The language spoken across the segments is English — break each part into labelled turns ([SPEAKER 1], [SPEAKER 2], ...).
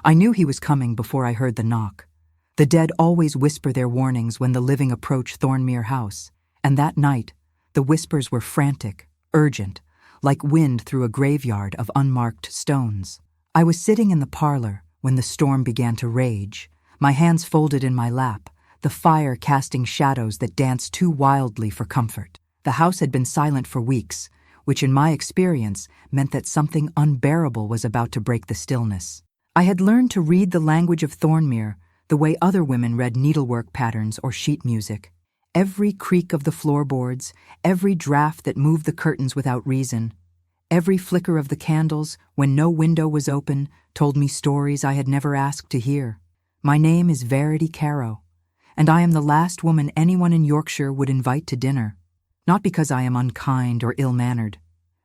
[SPEAKER 1] I knew he was coming before I heard the knock. The dead always whisper their warnings when the living approach Thornmere House, and that night, the whispers were frantic, urgent, like wind through a graveyard of unmarked stones. I was sitting in the parlor when the storm began to rage, my hands folded in my lap, the fire casting shadows that danced too wildly for comfort. The house had been silent for weeks, which in my experience meant that something unbearable was about to break the stillness. I had learned to read the language of Thornmere the way other women read needlework patterns or sheet music. Every creak of the floorboards, every draft that moved the curtains without reason, every flicker of the candles when no window was open told me stories I had never asked to hear. My name is Verity Carrow, and I am the last woman anyone in Yorkshire would invite to dinner. Not because I am unkind or ill-mannered,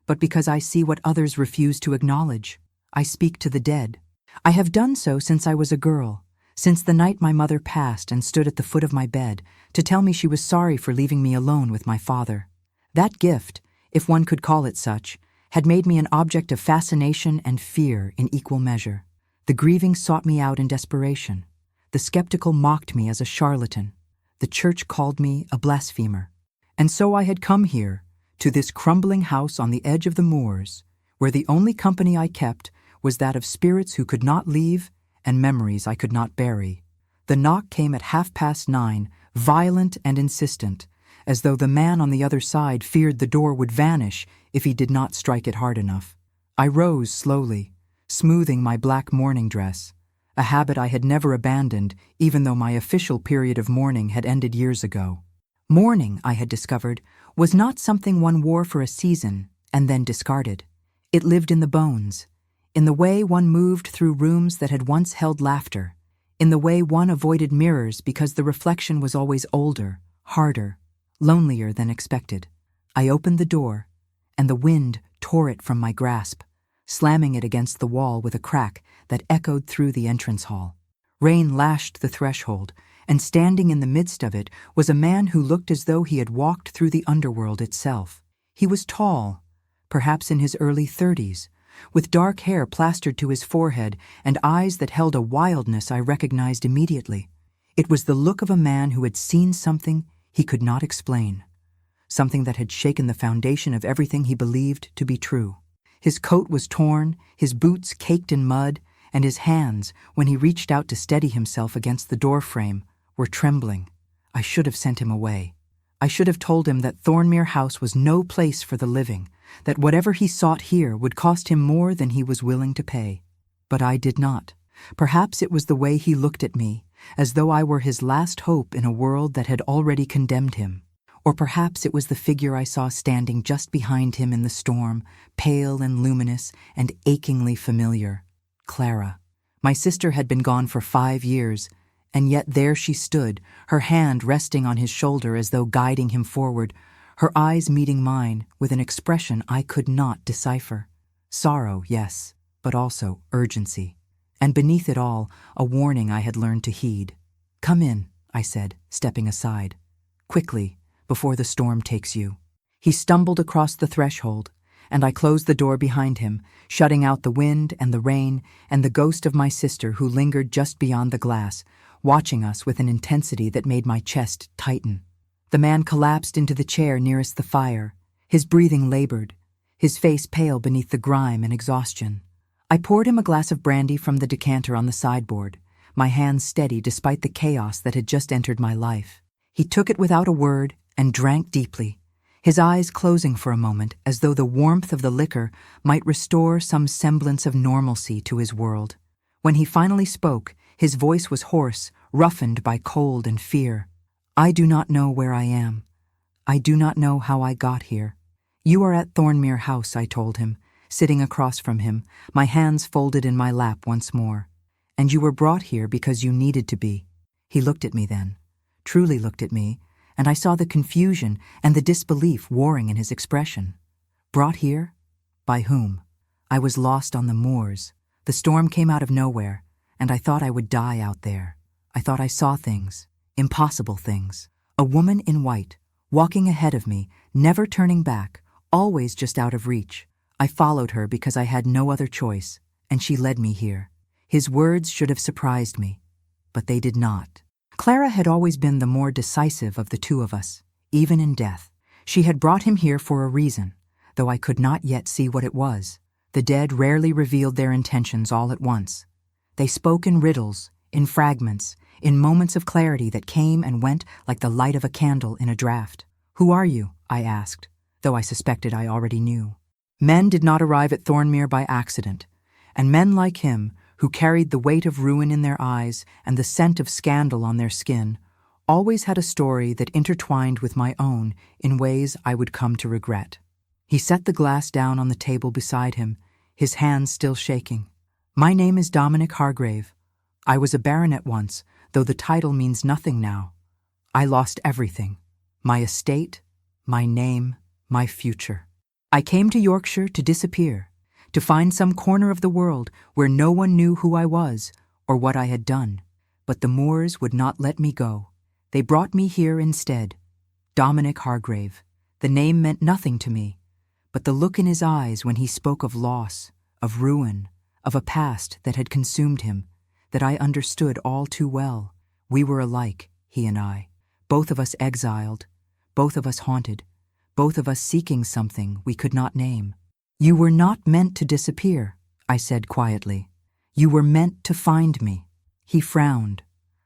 [SPEAKER 1] but because I see what others refuse to acknowledge. I speak to the dead. I have done so since I was a girl, since the night my mother passed and stood at the foot of my bed to tell me she was sorry for leaving me alone with my father. That gift, if one could call it such, had made me an object of fascination and fear in equal measure. The grieving sought me out in desperation. The skeptical mocked me as a charlatan. The church called me a blasphemer. And so I had come here, to this crumbling house on the edge of the moors, where the only company I kept was that of spirits who could not leave and memories I could not bury. The knock came at 9:30, violent and insistent, as though the man on the other side feared the door would vanish if he did not strike it hard enough. I rose slowly, smoothing my black mourning dress, a habit I had never abandoned even though my official period of mourning had ended years ago. Mourning, I had discovered, was not something one wore for a season and then discarded. It lived in the bones, in the way one moved through rooms that had once held laughter, in the way one avoided mirrors because the reflection was always older, harder, lonelier than expected. I opened the door, and the wind tore it from my grasp, slamming it against the wall with a crack that echoed through the entrance hall. Rain lashed the threshold, and standing in the midst of it was a man who looked as though he had walked through the underworld itself. He was tall, perhaps in his early 30s, with dark hair plastered to his forehead and eyes that held a wildness I recognized immediately. It was the look of a man who had seen something he could not explain, something that had shaken the foundation of everything he believed to be true. His coat was torn, his boots caked in mud, and his hands, when he reached out to steady himself against the doorframe, were trembling. I should have sent him away. I should have told him that Thornmere House was no place for the living, that whatever he sought here would cost him more than he was willing to pay. But I did not. Perhaps it was the way he looked at me, as though I were his last hope in a world that had already condemned him. Or perhaps it was the figure I saw standing just behind him in the storm, pale and luminous and achingly familiar. Clara. My sister had been gone for 5 years, and yet there she stood, her hand resting on his shoulder as though guiding him forward, her eyes meeting mine with an expression I could not decipher. Sorrow, yes, but also urgency. And beneath it all, a warning I had learned to heed. "Come in," I said, stepping aside. "Quickly, before the storm takes you." He stumbled across the threshold, and I closed the door behind him, shutting out the wind and the rain and the ghost of my sister who lingered just beyond the glass, watching us with an intensity that made my chest tighten. The man collapsed into the chair nearest the fire, his breathing labored, his face pale beneath the grime and exhaustion. I poured him a glass of brandy from the decanter on the sideboard, my hands steady despite the chaos that had just entered my life. He took it without a word and drank deeply, his eyes closing for a moment as though the warmth of the liquor might restore some semblance of normalcy to his world. When he finally spoke, his voice was hoarse, roughened by cold and fear. "I do not know where I am. I do not know how I got here. You are at Thornmere House," I told him, sitting across from him, my hands folded in my lap once more. "And you were brought here because you needed to be." He looked at me then, truly looked at me, and I saw the confusion and the disbelief warring in his expression. Brought here? By whom? I was lost on the moors. The storm came out of nowhere, and I thought I would die out there. I thought I saw things, impossible things. A woman in white, walking ahead of me, never turning back, always just out of reach. I followed her because I had no other choice, and she led me here. His words should have surprised me, but they did not. Clara had always been the more decisive of the two of us, even in death. She had brought him here for a reason, though I could not yet see what it was. The dead rarely revealed their intentions all at once. They spoke in riddles, in fragments, in moments of clarity that came and went like the light of a candle in a draught. "Who are you?" I asked, though I suspected I already knew. Men did not arrive at Thornmere by accident, and men like him, who carried the weight of ruin in their eyes and the scent of scandal on their skin, always had a story that intertwined with my own in ways I would come to regret. He set the glass down on the table beside him, his hands still shaking. "My name is Dominic Hargrave. I was a baronet once, though the title means nothing now. I lost everything. My estate, my name, my future. I came to Yorkshire to disappear, to find some corner of the world where no one knew who I was or what I had done. But the Moors would not let me go. They brought me here instead. Dominic Hargrave. The name meant nothing to me, but the look in his eyes when he spoke of loss, of ruin, of a past that had consumed him, that I understood all too well. We were alike, he and I, both of us exiled, both of us haunted, both of us seeking something we could not name. You were not meant to disappear, I said quietly. You were meant to find me." He frowned,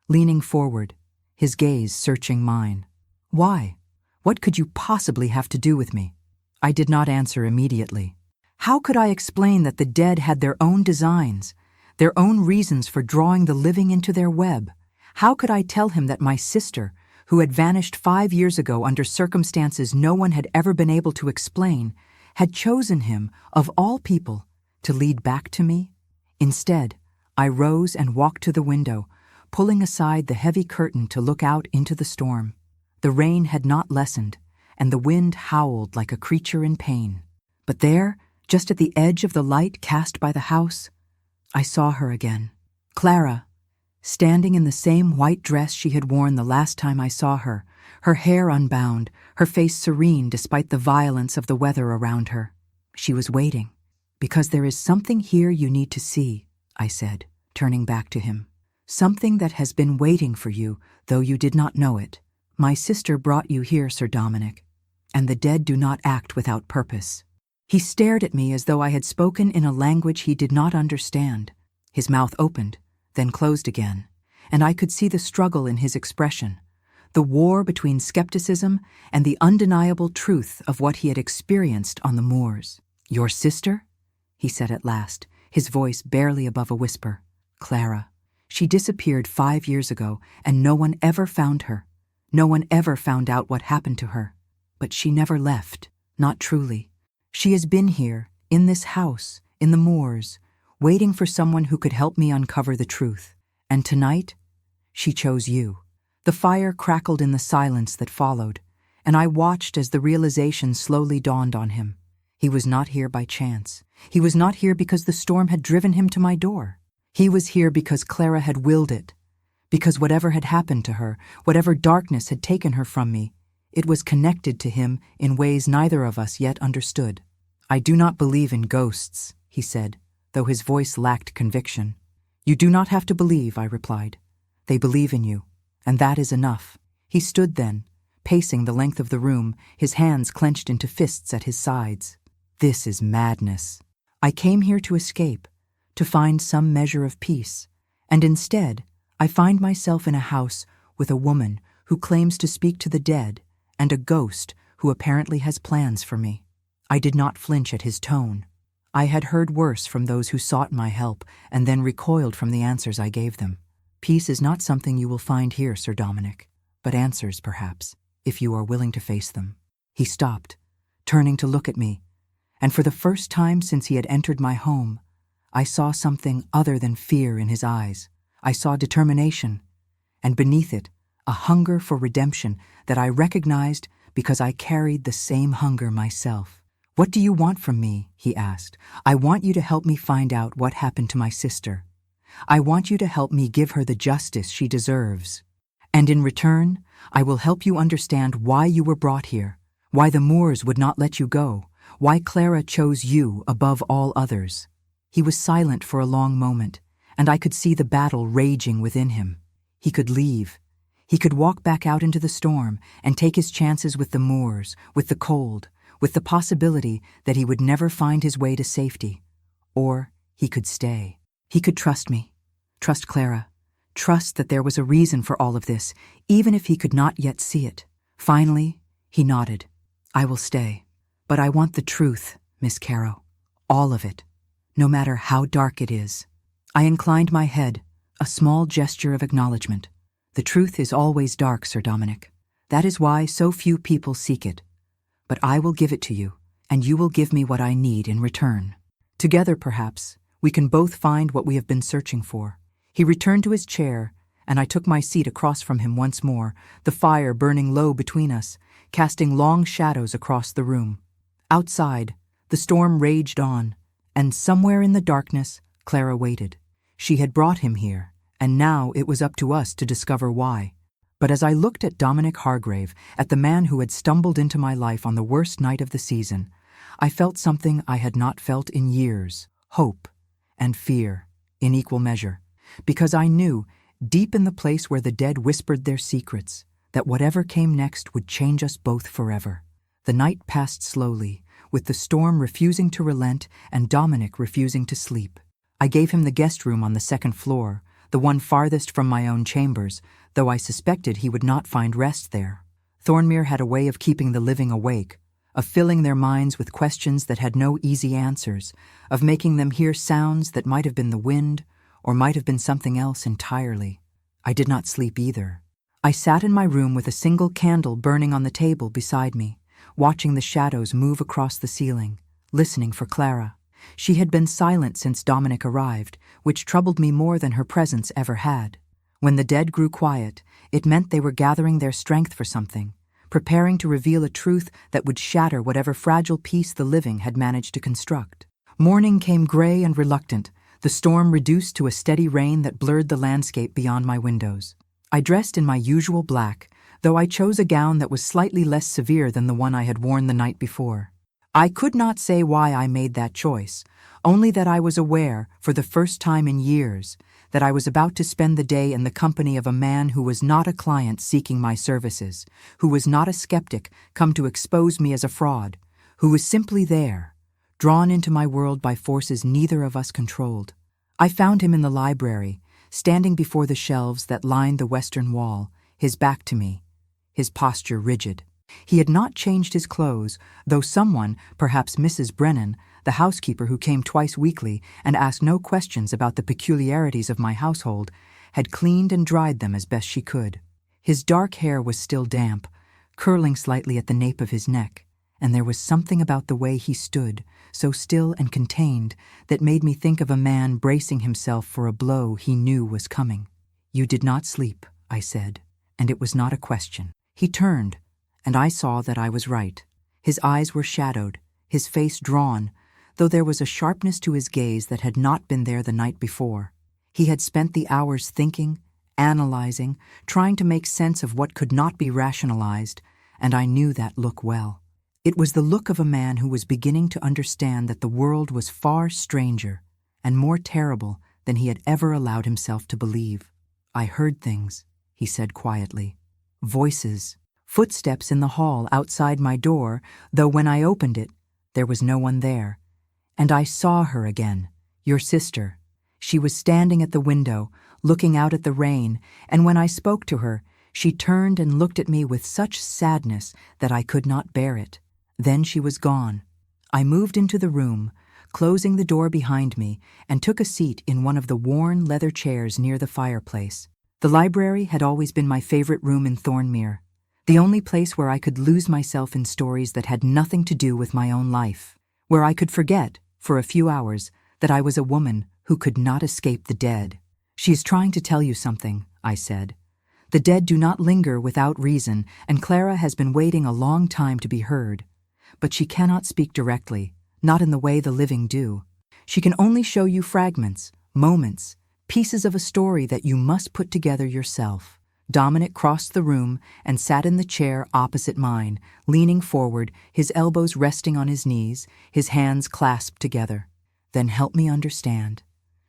[SPEAKER 1] leaning forward, his gaze searching mine. "Why? What could you possibly have to do with me?" I did not answer immediately. How could I explain that the dead had their own designs, their own reasons for drawing the living into their web? How could I tell him that my sister, who had vanished 5 years ago under circumstances no one had ever been able to explain, had chosen him, of all people, to lead back to me? Instead, I rose and walked to the window, pulling aside the heavy curtain to look out into the storm. The rain had not lessened, and the wind howled like a creature in pain. But there, just at the edge of the light cast by the house, I saw her again. Clara, standing in the same white dress she had worn the last time I saw her, her hair unbound, her face serene despite the violence of the weather around her. She was waiting. "Because there is something here you need to see," I said, turning back to him. "Something that has been waiting for you, though you did not know it. My sister brought you here, Sir Dominic, and the dead do not act without purpose." He stared at me as though I had spoken in a language he did not understand. His mouth opened, then closed again, and I could see the struggle in his expression, the war between skepticism and the undeniable truth of what he had experienced on the moors. "Your sister?" he said at last, his voice barely above a whisper. "Clara. She disappeared 5 years ago, and no one ever found her. No one ever found out what happened to her. But she never left, not truly. She has been here, in this house, in the moors, waiting for someone who could help me uncover the truth. And tonight, she chose you." The fire crackled in the silence that followed, and I watched as the realization slowly dawned on him. He was not here by chance. He was not here because the storm had driven him to my door. He was here because Clara had willed it, because whatever had happened to her, whatever darkness had taken her from me, it was connected to him in ways neither of us yet understood. "I do not believe in ghosts," he said, though his voice lacked conviction. "You do not have to believe," I replied. "They believe in you, and that is enough." He stood then, pacing the length of the room, his hands clenched into fists at his sides. "This is madness. I came here to escape, to find some measure of peace, and instead I find myself in a house with a woman who claims to speak to the dead and a ghost who apparently has plans for me." I did not flinch at his tone. I had heard worse from those who sought my help and then recoiled from the answers I gave them. "Peace is not something you will find here, Sir Dominic, but answers, perhaps, if you are willing to face them." He stopped, turning to look at me, and for the first time since he had entered my home, I saw something other than fear in his eyes. I saw determination, and beneath it, a hunger for redemption that I recognized because I carried the same hunger myself. "What do you want from me?" he asked. "I want you to help me find out what happened to my sister. I want you to help me give her the justice she deserves. And in return, I will help you understand why you were brought here, why the Moors would not let you go, why Clara chose you above all others." He was silent for a long moment, and I could see the battle raging within him. He could leave. He could walk back out into the storm and take his chances with the moors, with the cold, with the possibility that he would never find his way to safety. Or he could stay. He could trust me, trust Clara, trust that there was a reason for all of this, even if he could not yet see it. Finally, he nodded. I will stay. But I want the truth, Miss Carrow. All of it. No matter how dark it is. I inclined my head, a small gesture of acknowledgement. The truth is always dark, Sir Dominic. That is why so few people seek it. But I will give it to you, and you will give me what I need in return. Together, perhaps, we can both find what we have been searching for. He returned to his chair, and I took my seat across from him once more, the fire burning low between us, casting long shadows across the room. Outside, the storm raged on, and somewhere in the darkness, Clara waited. She had brought him here, and now it was up to us to discover why. But as I looked at Dominic Hargrave, at the man who had stumbled into my life on the worst night of the season, I felt something I had not felt in years, hope and fear in equal measure, because I knew, deep in the place where the dead whispered their secrets, that whatever came next would change us both forever. The night passed slowly, with the storm refusing to relent and Dominic refusing to sleep. I gave him the guest room on the second floor, the one farthest from my own chambers, though I suspected he would not find rest there. Thornmere had a way of keeping the living awake, of filling their minds with questions that had no easy answers, of making them hear sounds that might have been the wind, or might have been something else entirely. I did not sleep either. I sat in my room with a single candle burning on the table beside me, watching the shadows move across the ceiling, listening for Clara. She had been silent since Dominic arrived, which troubled me more than her presence ever had. When the dead grew quiet, it meant they were gathering their strength for something, preparing to reveal a truth that would shatter whatever fragile peace the living had managed to construct. Morning came gray and reluctant, the storm reduced to a steady rain that blurred the landscape beyond my windows. I dressed in my usual black, though I chose a gown that was slightly less severe than the one I had worn the night before. I could not say why I made that choice, only that I was aware, for the first time in years, that I was about to spend the day in the company of a man who was not a client seeking my services, who was not a skeptic come to expose me as a fraud, who was simply there, drawn into my world by forces neither of us controlled. I found him in the library, standing before the shelves that lined the western wall, his back to me, his posture rigid. He had not changed his clothes, though someone, perhaps Mrs. Brennan, the housekeeper who came twice weekly and asked no questions about the peculiarities of my household, had cleaned and dried them as best she could. His dark hair was still damp, curling slightly at the nape of his neck, and there was something about the way he stood, so still and contained, that made me think of a man bracing himself for a blow he knew was coming. "You did not sleep," I said, and it was not a question. He turned, and I saw that I was right. His eyes were shadowed, his face drawn, though there was a sharpness to his gaze that had not been there the night before. He had spent the hours thinking, analyzing, trying to make sense of what could not be rationalized, and I knew that look well. It was the look of a man who was beginning to understand that the world was far stranger and more terrible than he had ever allowed himself to believe. "I heard things," he said quietly. "Voices. Footsteps in the hall outside my door, though when I opened it, there was no one there. And I saw her again, your sister. She was standing at the window, looking out at the rain, and when I spoke to her, she turned and looked at me with such sadness that I could not bear it. Then she was gone. I moved into the room, closing the door behind me, and took a seat in one of the worn leather chairs near the fireplace. The library had always been my favorite room in Thornmere, the only place where I could lose myself in stories that had nothing to do with my own life, where I could forget, for a few hours, that I was a woman who could not escape the dead. "She is trying to tell you something," I said. "The dead do not linger without reason, and Clara has been waiting a long time to be heard. But she cannot speak directly, not in the way the living do. She can only show you fragments, moments, pieces of a story that you must put together yourself." Dominic crossed the room and sat in the chair opposite mine, leaning forward, his elbows resting on his knees, his hands clasped together. "Then help me understand.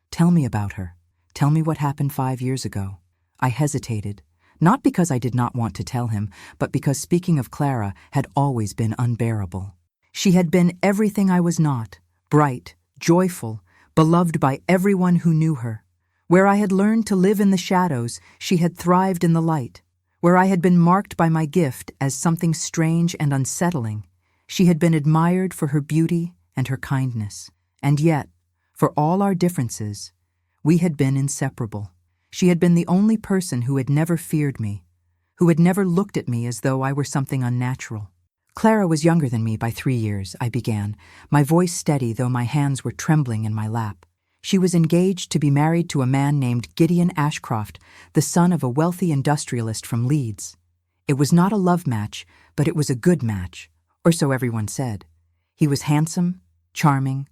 [SPEAKER 1] Tell me about her. Tell me what happened 5 years ago." I hesitated, not because I did not want to tell him, but because speaking of Clara had always been unbearable. She had been everything I was not, bright, joyful, beloved by everyone who knew her. Where I had learned to live in the shadows, she had thrived in the light. Where I had been marked by my gift as something strange and unsettling, she had been admired for her beauty and her kindness. And yet, for all our differences, we had been inseparable. She had been the only person who had never feared me, who had never looked at me as though I were something unnatural. "Clara was younger than me by 3 years," I began, my voice steady though my hands were trembling in my lap. "She was engaged to be married to a man named Gideon Ashcroft, the son of a wealthy industrialist from Leeds. It was not a love match, but it was a good match, or so everyone said. He was handsome, charming,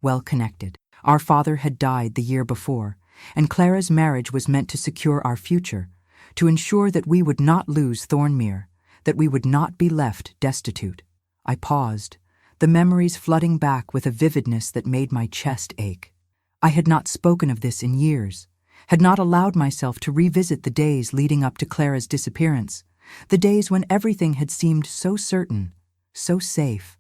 [SPEAKER 1] well-connected. Our father had died the year before, and Clara's marriage was meant to secure our future, to ensure that we would not lose Thornmere, that we would not be left destitute." I paused, the memories flooding back with a vividness that made my chest ache. I had not spoken of this in years, had not allowed myself to revisit the days leading up to Clara's disappearance, the days when everything had seemed so certain, so safe,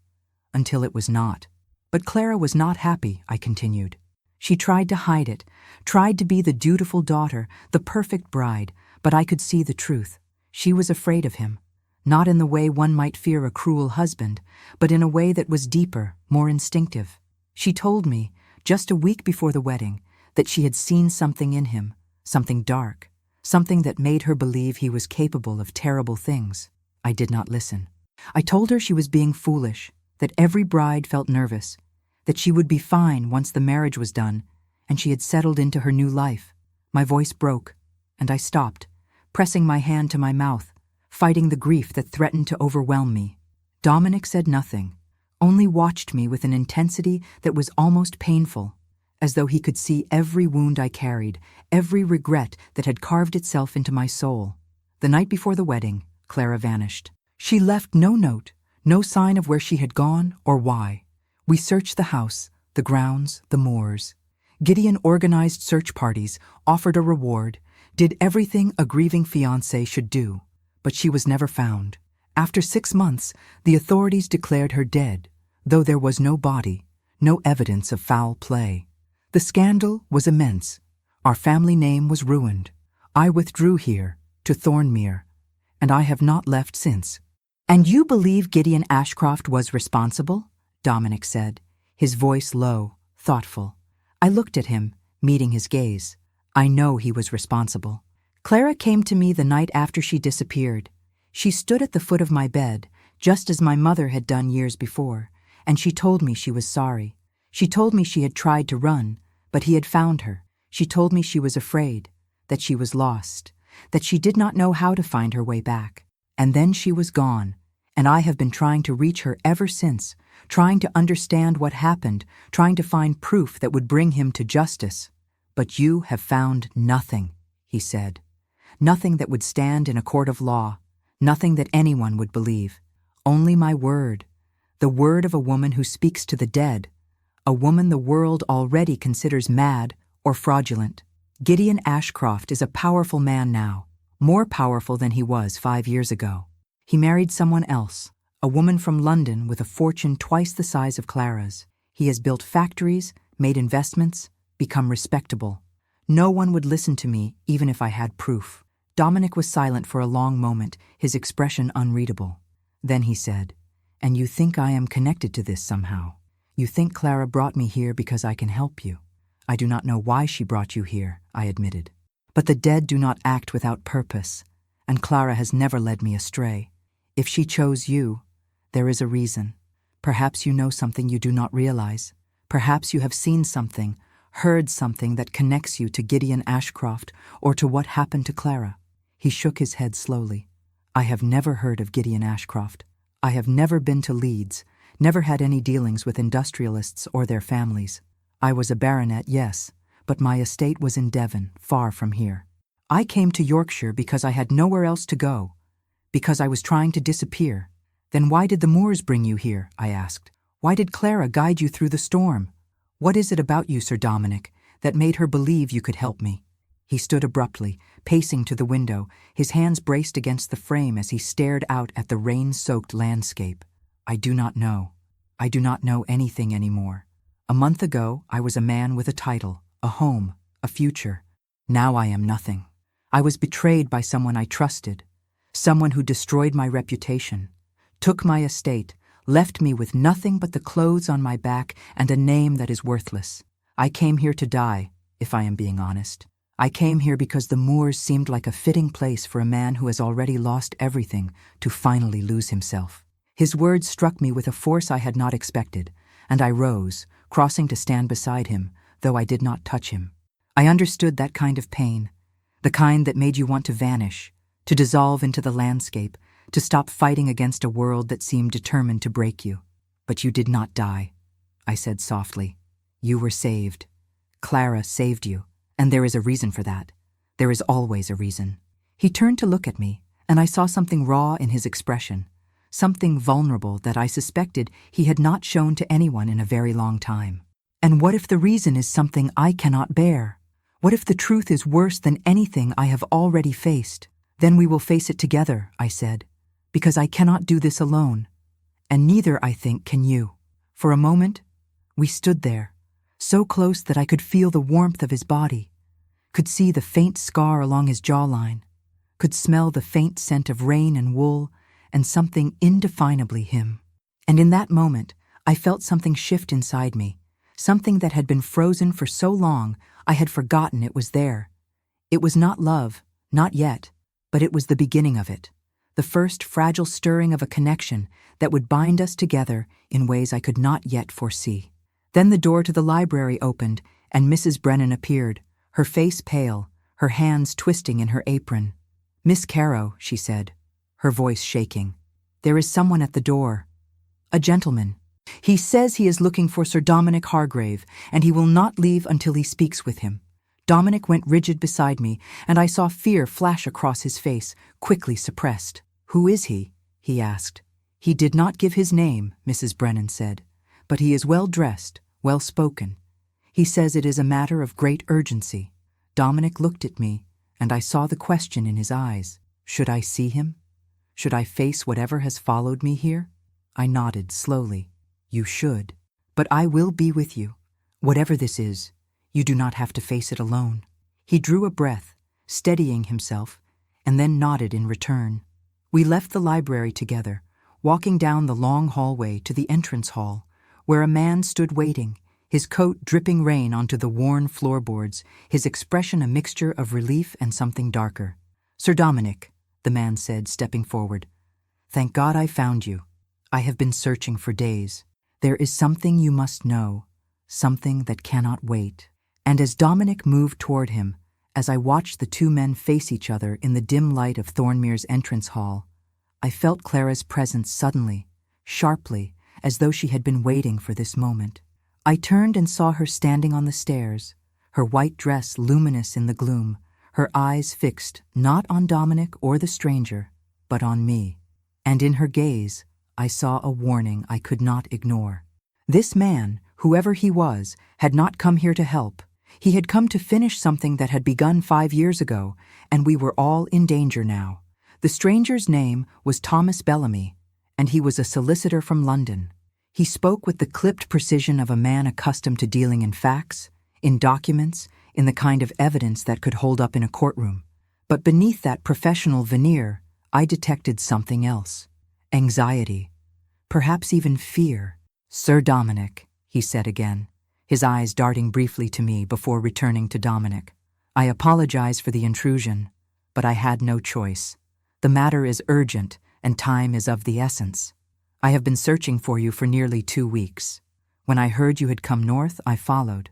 [SPEAKER 1] until it was not. "But Clara was not happy," I continued. "She tried to hide it, tried to be the dutiful daughter, the perfect bride, but I could see the truth. She was afraid of him, not in the way one might fear a cruel husband, but in a way that was deeper, more instinctive. She told me, just a week before the wedding, that she had seen something in him, something dark, something that made her believe he was capable of terrible things. I did not listen. I told her she was being foolish, that every bride felt nervous, that she would be fine once the marriage was done, and she had settled into her new life. My voice broke, and I stopped, pressing my hand to my mouth, fighting the grief that threatened to overwhelm me. Dominic said nothing, only watched me with an intensity that was almost painful, as though he could see every wound I carried, every regret that had carved itself into my soul. The night before the wedding, Clara vanished. She left no note, no sign of where she had gone or why. We searched the house, the grounds, the moors. Gideon organized search parties, offered a reward, did everything a grieving fiancé should do, but she was never found. After 6 months, the authorities declared her dead, though there was no body, no evidence of foul play. The scandal was immense. Our family name was ruined. I withdrew here, to Thornmere, and I have not left since." "And you believe Gideon Ashcroft was responsible?" Dominic said, his voice low, thoughtful. I looked at him, meeting his gaze. I know he was responsible. "Clara came to me the night after she disappeared. She stood at the foot of my bed, just as my mother had done years before, and she told me she was sorry. She told me she had tried to run, but he had found her. She told me she was afraid, that she was lost, that she did not know how to find her way back. And then she was gone, and I have been trying to reach her ever since, trying to understand what happened, trying to find proof that would bring him to justice. But you have found nothing," he said. "Nothing that would stand in a court of law, nothing that anyone would believe. Only my word, the word of a woman who speaks to the dead, a woman the world already considers mad or fraudulent. Gideon Ashcroft is a powerful man now, more powerful than he was 5 years ago. He married someone else, a woman from London with a fortune twice the size of Clara's. He has built factories, made investments, become respectable. No one would listen to me even if I had proof." Dominic was silent for a long moment, his expression unreadable. Then he said, "And you think I am connected to this somehow? You think Clara brought me here because I can help you? I do not know why she brought you here," I admitted. "But the dead do not act without purpose, and Clara has never led me astray. If she chose you, there is a reason. Perhaps you know something you do not realize. Perhaps you have seen something, heard something that connects you to Gideon Ashcroft or to what happened to Clara." He shook his head slowly. "I have never heard of Gideon Ashcroft. I have never been to Leeds, never had any dealings with industrialists or their families. I was a baronet, yes, but my estate was in Devon, far from here. I came to Yorkshire because I had nowhere else to go, because I was trying to disappear. Then why did the Moors bring you here?" I asked. "Why did Clara guide you through the storm? What is it about you, Sir Dominic, that made her believe you could help me?" He stood abruptly, pacing to the window, his hands braced against the frame as he stared out at the rain-soaked landscape. I do not know. I do not know anything anymore. A month ago, I was a man with a title, a home, a future. Now I am nothing. I was betrayed by someone I trusted, someone who destroyed my reputation, took my estate, left me with nothing but the clothes on my back and a name that is worthless. I came here to die, if I am being honest. I came here because the moors seemed like a fitting place for a man who has already lost everything to finally lose himself. His words struck me with a force I had not expected, and I rose, crossing to stand beside him, though I did not touch him. I understood that kind of pain, the kind that made you want to vanish, to dissolve into the landscape, to stop fighting against a world that seemed determined to break you. But you did not die, I said softly. You were saved. Clara saved you, and there is a reason for that. There is always a reason. He turned to look at me, and I saw something raw in his expression, something vulnerable that I suspected he had not shown to anyone in a very long time. And what if the reason is something I cannot bear? What if the truth is worse than anything I have already faced? Then we will face it together, I said, because I cannot do this alone, and neither, I think, can you. For a moment, we stood there, so close that I could feel the warmth of his body, could see the faint scar along his jawline, could smell the faint scent of rain and wool and something indefinably him. And in that moment, I felt something shift inside me, something that had been frozen for so long I had forgotten it was there. It was not love, not yet, but it was the beginning of it, the first fragile stirring of a connection that would bind us together in ways I could not yet foresee. Then the door to the library opened, and Mrs. Brennan appeared, her face pale, her hands twisting in her apron. "Miss Carrow," she said, her voice shaking. "There is someone at the door. A gentleman. He says he is looking for Sir Dominic Hargrave, and he will not leave until he speaks with him." Dominic went rigid beside me, and I saw fear flash across his face, quickly suppressed. "Who is he?" he asked. "He did not give his name," Mrs. Brennan said, "but he is well-dressed, well-spoken. He says it is a matter of great urgency." Dominic looked at me, and I saw the question in his eyes. Should I see him? Should I face whatever has followed me here? I nodded slowly. "You should. But I will be with you. Whatever this is, you do not have to face it alone." He drew a breath, steadying himself, and then nodded in return. We left the library together, walking down the long hallway to the entrance hall, where a man stood waiting, his coat dripping rain onto the worn floorboards, his expression a mixture of relief and something darker. "Sir Dominic," the man said, stepping forward, "thank God I found you. I have been searching for days. There is something you must know, something that cannot wait." And as Dominic moved toward him, as I watched the two men face each other in the dim light of Thornmere's entrance hall, I felt Clara's presence suddenly, sharply, as though she had been waiting for this moment. I turned and saw her standing on the stairs, her white dress luminous in the gloom, her eyes fixed not on Dominic or the stranger, but on me. And in her gaze, I saw a warning I could not ignore. This man, whoever he was, had not come here to help. He had come to finish something that had begun 5 years ago, and we were all in danger now. The stranger's name was Thomas Bellamy, and he was a solicitor from London. He spoke with the clipped precision of a man accustomed to dealing in facts, in documents, in the kind of evidence that could hold up in a courtroom. But beneath that professional veneer, I detected something else. Anxiety, perhaps even fear. "Sir Dominic," he said again, his eyes darting briefly to me before returning to Dominic. "I apologize for the intrusion, but I had no choice. The matter is urgent, and time is of the essence. I have been searching for you for nearly 2 weeks. When I heard you had come north, I followed,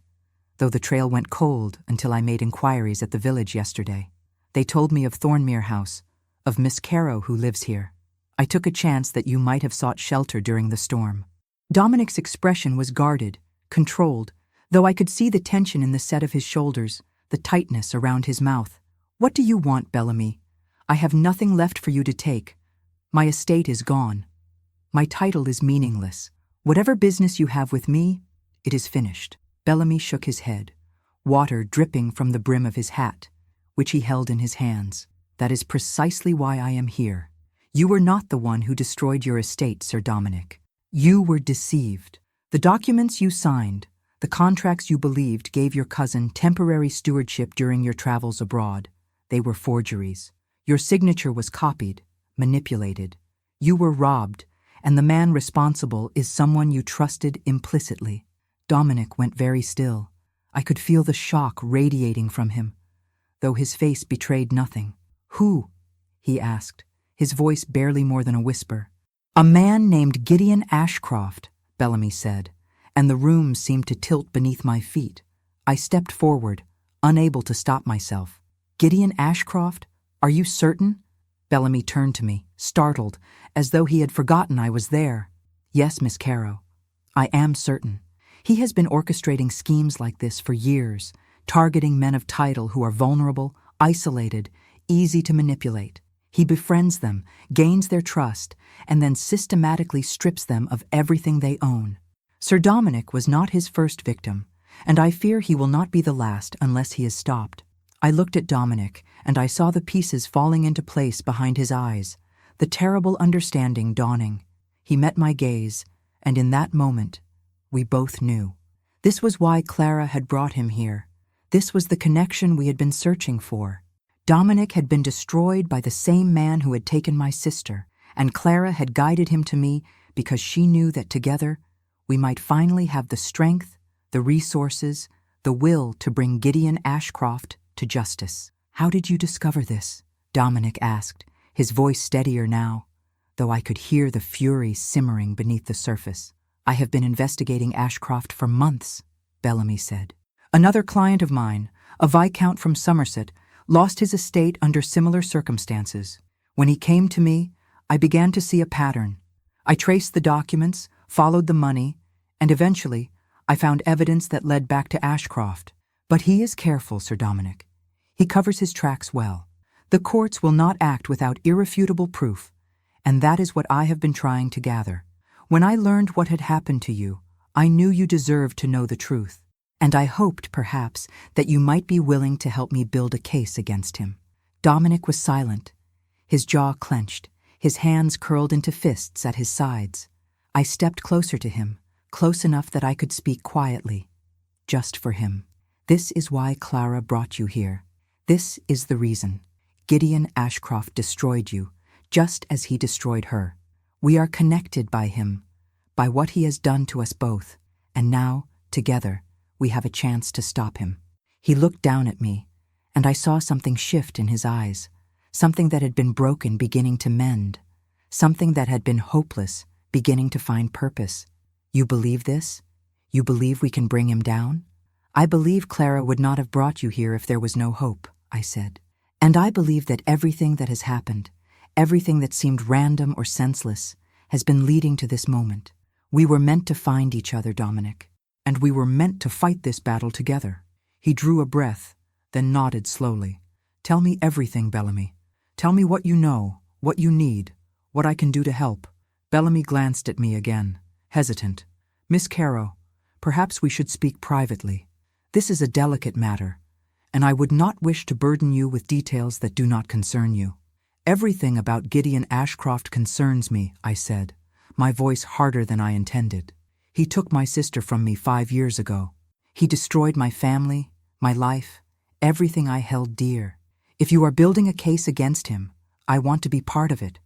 [SPEAKER 1] though the trail went cold until I made inquiries at the village yesterday. They told me of Thornmere House, of Miss Carrow who lives here. I took a chance that you might have sought shelter during the storm." Dominic's expression was guarded, controlled, though I could see the tension in the set of his shoulders, the tightness around his mouth. "What do you want, Bellamy? I have nothing left for you to take. My estate is gone. My title is meaningless. Whatever business you have with me, it is finished." Bellamy shook his head, water dripping from the brim of his hat, which he held in his hands. "That is precisely why I am here. You were not the one who destroyed your estate, Sir Dominic. You were deceived. The documents you signed, the contracts you believed gave your cousin temporary stewardship during your travels abroad, they were forgeries. Your signature was copied, manipulated. You were robbed, and the man responsible is someone you trusted implicitly." Dominic went very still. I could feel the shock radiating from him, though his face betrayed nothing. "Who?" he asked, his voice barely more than a whisper. "A man named Gideon Ashcroft," Bellamy said, and the room seemed to tilt beneath my feet. I stepped forward, unable to stop myself. "Gideon Ashcroft? Are you certain?" Bellamy turned to me, startled, as though he had forgotten I was there. "Yes, Miss Carrow, I am certain. He has been orchestrating schemes like this for years, targeting men of title who are vulnerable, isolated, easy to manipulate. He befriends them, gains their trust, and then systematically strips them of everything they own. Sir Dominic was not his first victim, and I fear he will not be the last unless he is stopped." I looked at Dominic, and I saw the pieces falling into place behind his eyes, the terrible understanding dawning. He met my gaze, and in that moment, we both knew. This was why Clara had brought him here. This was the connection we had been searching for. Dominic had been destroyed by the same man who had taken my sister, and Clara had guided him to me because she knew that together we might finally have the strength, the resources, the will to bring Gideon Ashcroft to justice. "How did you discover this?" Dominic asked, his voice steadier now, though I could hear the fury simmering beneath the surface. "I have been investigating Ashcroft for months," Bellamy said. "Another client of mine, a viscount from Somerset, lost his estate under similar circumstances. When he came to me, I began to see a pattern. I traced the documents, followed the money, and eventually I found evidence that led back to Ashcroft. But he is careful, Sir Dominic. He covers his tracks well. The courts will not act without irrefutable proof, and that is what I have been trying to gather. When I learned what had happened to you, I knew you deserved to know the truth, and I hoped, perhaps, that you might be willing to help me build a case against him." Dominic was silent, his jaw clenched, his hands curled into fists at his sides. I stepped closer to him, close enough that I could speak quietly, just for him. "This is why Clara brought you here. This is the reason. Gideon Ashcroft destroyed you, just as he destroyed her. We are connected by him, by what he has done to us both, and now, together, we have a chance to stop him." He looked down at me, and I saw something shift in his eyes, something that had been broken beginning to mend, something that had been hopeless beginning to find purpose. "You believe this? You believe we can bring him down?" "I believe Clara would not have brought you here if there was no hope," I said. "And I believe that everything that has happened, everything that seemed random or senseless, has been leading to this moment. We were meant to find each other, Dominic, and we were meant to fight this battle together." He drew a breath, then nodded slowly. "Tell me everything, Bellamy. Tell me what you know, what you need, what I can do to help." Bellamy glanced at me again, hesitant. "Miss Carrow, perhaps we should speak privately. This is a delicate matter, and I would not wish to burden you with details that do not concern you." "Everything about Gideon Ashcroft concerns me," I said, my voice harder than I intended. "He took my sister from me 5 years ago. He destroyed my family, my life, everything I held dear. If you are building a case against him, I want to be part of it.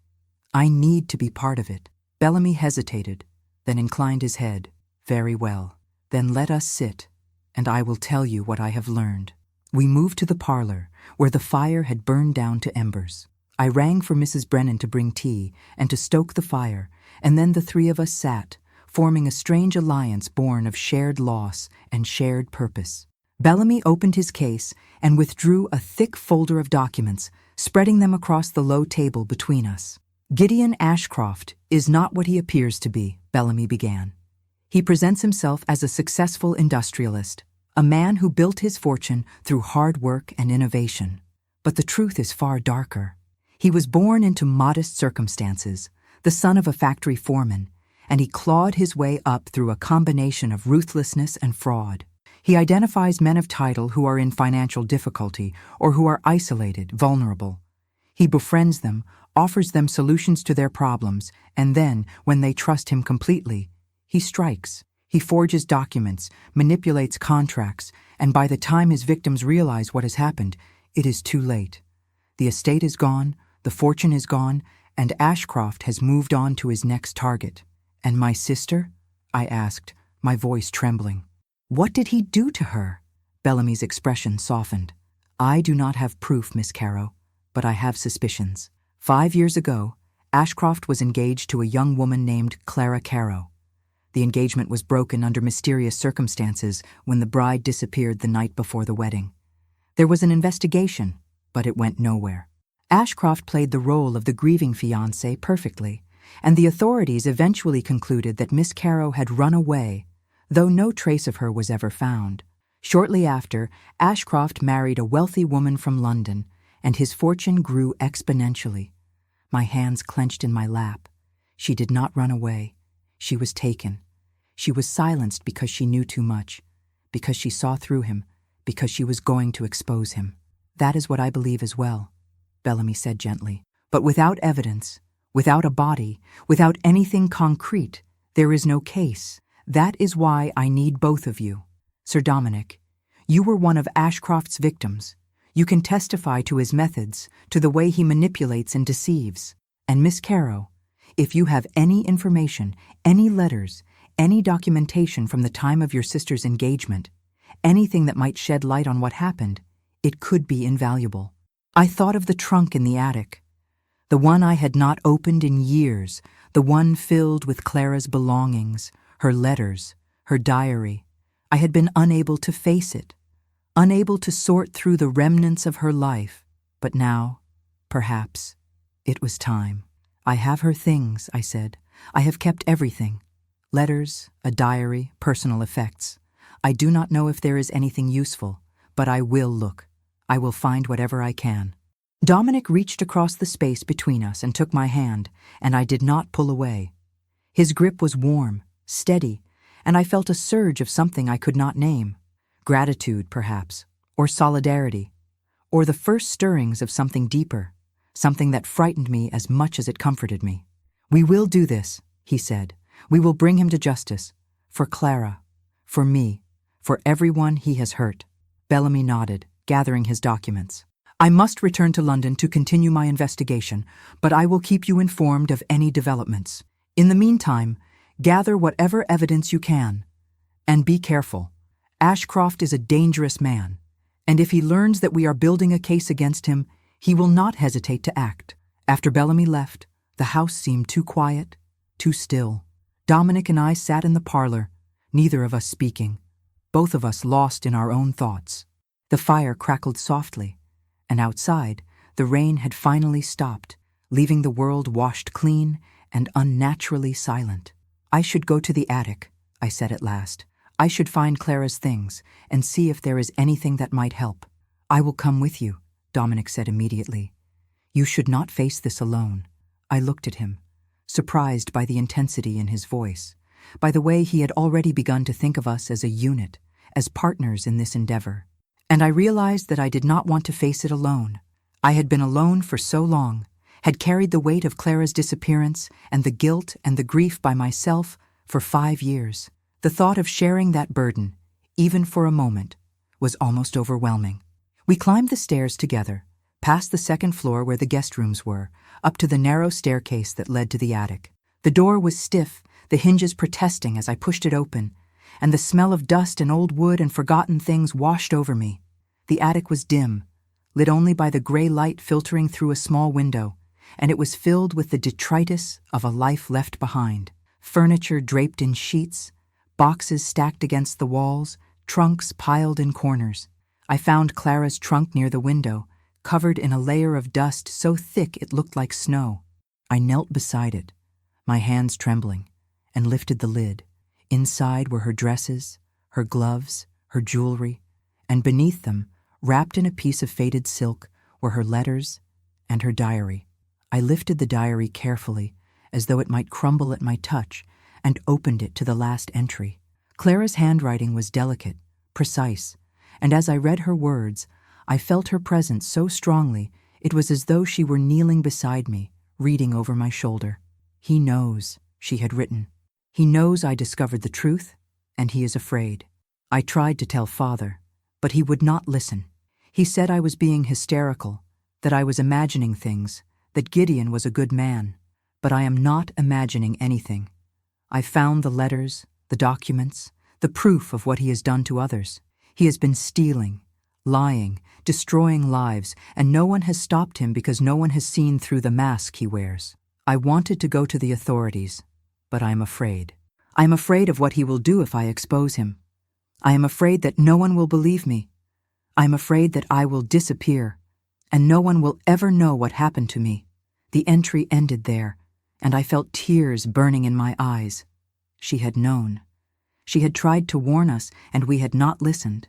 [SPEAKER 1] I need to be part of it." Bellamy hesitated, then inclined his head. "Very well. Then let us sit, and I will tell you what I have learned." We moved to the parlor, where the fire had burned down to embers. I rang for Mrs. Brennan to bring tea and to stoke the fire, and then the three of us sat, forming a strange alliance born of shared loss and shared purpose. Bellamy opened his case and withdrew a thick folder of documents, spreading them across the low table between us. "Gideon Ashcroft is not what he appears to be," Bellamy began. "He presents himself as a successful industrialist, a man who built his fortune through hard work and innovation. But the truth is far darker. He was born into modest circumstances, the son of a factory foreman, and he clawed his way up through a combination of ruthlessness and fraud. He identifies men of title who are in financial difficulty or who are isolated, vulnerable. He befriends them, offers them solutions to their problems, and then, when they trust him completely, he strikes. He forges documents, manipulates contracts, and by the time his victims realize what has happened, it is too late. The estate is gone, the fortune is gone, and Ashcroft has moved on to his next target. And my sister? I asked, my voice trembling. What did he do to her? Bellamy's expression softened. I do not have proof, Miss Carrow, but I have suspicions. 5 years ago, Ashcroft was engaged to a young woman named Clara Carrow. The engagement was broken under mysterious circumstances when the bride disappeared the night before the wedding. There was an investigation, but it went nowhere. Ashcroft played the role of the grieving fiancé perfectly, and the authorities eventually concluded that Miss Carrow had run away, though no trace of her was ever found. Shortly after, Ashcroft married a wealthy woman from London, and his fortune grew exponentially. My hands clenched in my lap. She did not run away. She was taken. She was silenced because she knew too much, because she saw through him, because she was going to expose him. That is what I believe as well, Bellamy said gently. But without evidence, without a body, without anything concrete, there is no case. That is why I need both of you. Sir Dominic, you were one of Ashcroft's victims. You can testify to his methods, to the way he manipulates and deceives. And Miss Carrow, if you have any information, any letters, any documentation from the time of your sister's engagement, anything that might shed light on what happened, it could be invaluable. I thought of the trunk in the attic, the one I had not opened in years, the one filled with Clara's belongings, her letters, her diary. I had been unable to face it, unable to sort through the remnants of her life, but now, perhaps, it was time. I have her things, I said. I have kept everything. Letters, a diary, personal effects. I do not know if there is anything useful, but I will look. I will find whatever I can. Dominic reached across the space between us and took my hand, and I did not pull away. His grip was warm, steady, and I felt a surge of something I could not name. Gratitude, perhaps, or solidarity, or the first stirrings of something deeper, something that frightened me as much as it comforted me. We will do this, he said. We will bring him to justice. For Clara, for me, for everyone he has hurt. Bellamy nodded, gathering his documents. I must return to London to continue my investigation, but I will keep you informed of any developments. In the meantime, gather whatever evidence you can. And be careful. Ashcroft is a dangerous man, and if he learns that we are building a case against him, he will not hesitate to act. After Bellamy left, the house seemed too quiet, too still. Dominic and I sat in the parlor, neither of us speaking, both of us lost in our own thoughts. The fire crackled softly, and outside, the rain had finally stopped, leaving the world washed clean and unnaturally silent. I should go to the attic, I said at last. I should find Clara's things and see if there is anything that might help. I will come with you, Dominic said immediately. You should not face this alone. I looked at him, surprised by the intensity in his voice, by the way he had already begun to think of us as a unit, as partners in this endeavor. And I realized that I did not want to face it alone. I had been alone for so long, had carried the weight of Clara's disappearance and the guilt and the grief by myself for 5 years. The thought of sharing that burden, even for a moment, was almost overwhelming. We climbed the stairs together, past the second floor where the guest rooms were, up to the narrow staircase that led to the attic. The door was stiff, the hinges protesting as I pushed it open, and the smell of dust and old wood and forgotten things washed over me. The attic was dim, lit only by the gray light filtering through a small window, and it was filled with the detritus of a life left behind. Furniture draped in sheets, boxes stacked against the walls, trunks piled in corners. I found Clara's trunk near the window, covered in a layer of dust so thick it looked like snow. I knelt beside it, my hands trembling, and lifted the lid. Inside were her dresses, her gloves, her jewelry, and beneath them, wrapped in a piece of faded silk, were her letters and her diary. I lifted the diary carefully, as though it might crumble at my touch, and opened it to the last entry. Clara's handwriting was delicate, precise, and as I read her words, I felt her presence so strongly it was as though she were kneeling beside me, reading over my shoulder. "He knows," she had written. "He knows I discovered the truth, and he is afraid." I tried to tell Father, but he would not listen. He said I was being hysterical, that I was imagining things, that Gideon was a good man. But I am not imagining anything. I found the letters, the documents, the proof of what he has done to others. He has been stealing, lying, destroying lives, and no one has stopped him because no one has seen through the mask he wears. I wanted to go to the authorities, but I am afraid. I am afraid of what he will do if I expose him. I am afraid that no one will believe me. I am afraid that I will disappear, and no one will ever know what happened to me. The entry ended there, and I felt tears burning in my eyes. She had known. She had tried to warn us, and we had not listened.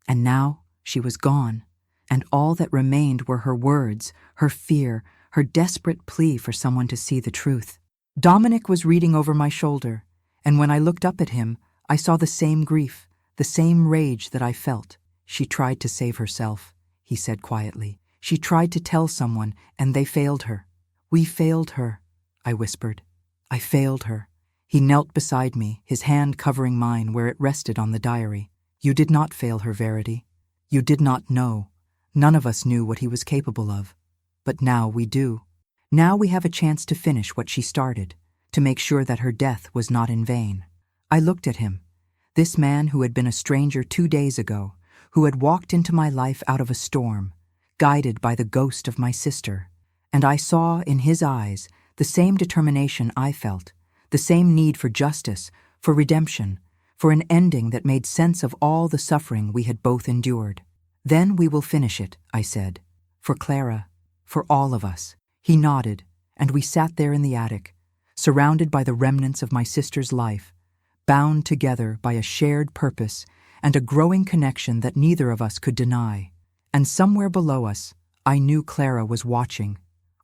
[SPEAKER 1] And now she was gone, and all that remained were her words, her fear, her desperate plea for someone to see the truth. Dominic was reading over my shoulder, and when I looked up at him, I saw the same grief, the same rage that I felt. "She tried to save herself," he said quietly. "She tried to tell someone, and they failed her." "We failed her," I whispered. "I failed her." He knelt beside me, his hand covering mine where it rested on the diary. "You did not fail her, Verity. You did not know. None of us knew what he was capable of. But now we do. Now we have a chance to finish what she started, to make sure that her death was not in vain." I looked at him, this man who had been a stranger 2 days ago, who had walked into my life out of a storm, guided by the ghost of my sister, and I saw in his eyes the same determination I felt, the same need for justice, for redemption, for an ending that made sense of all the suffering we had both endured. "Then we will finish it," I said. "For Clara, for all of us." He nodded, and we sat there in the attic, surrounded by the remnants of my sister's life, bound together by a shared purpose and a growing connection that neither of us could deny. And somewhere below us, I knew Clara was watching,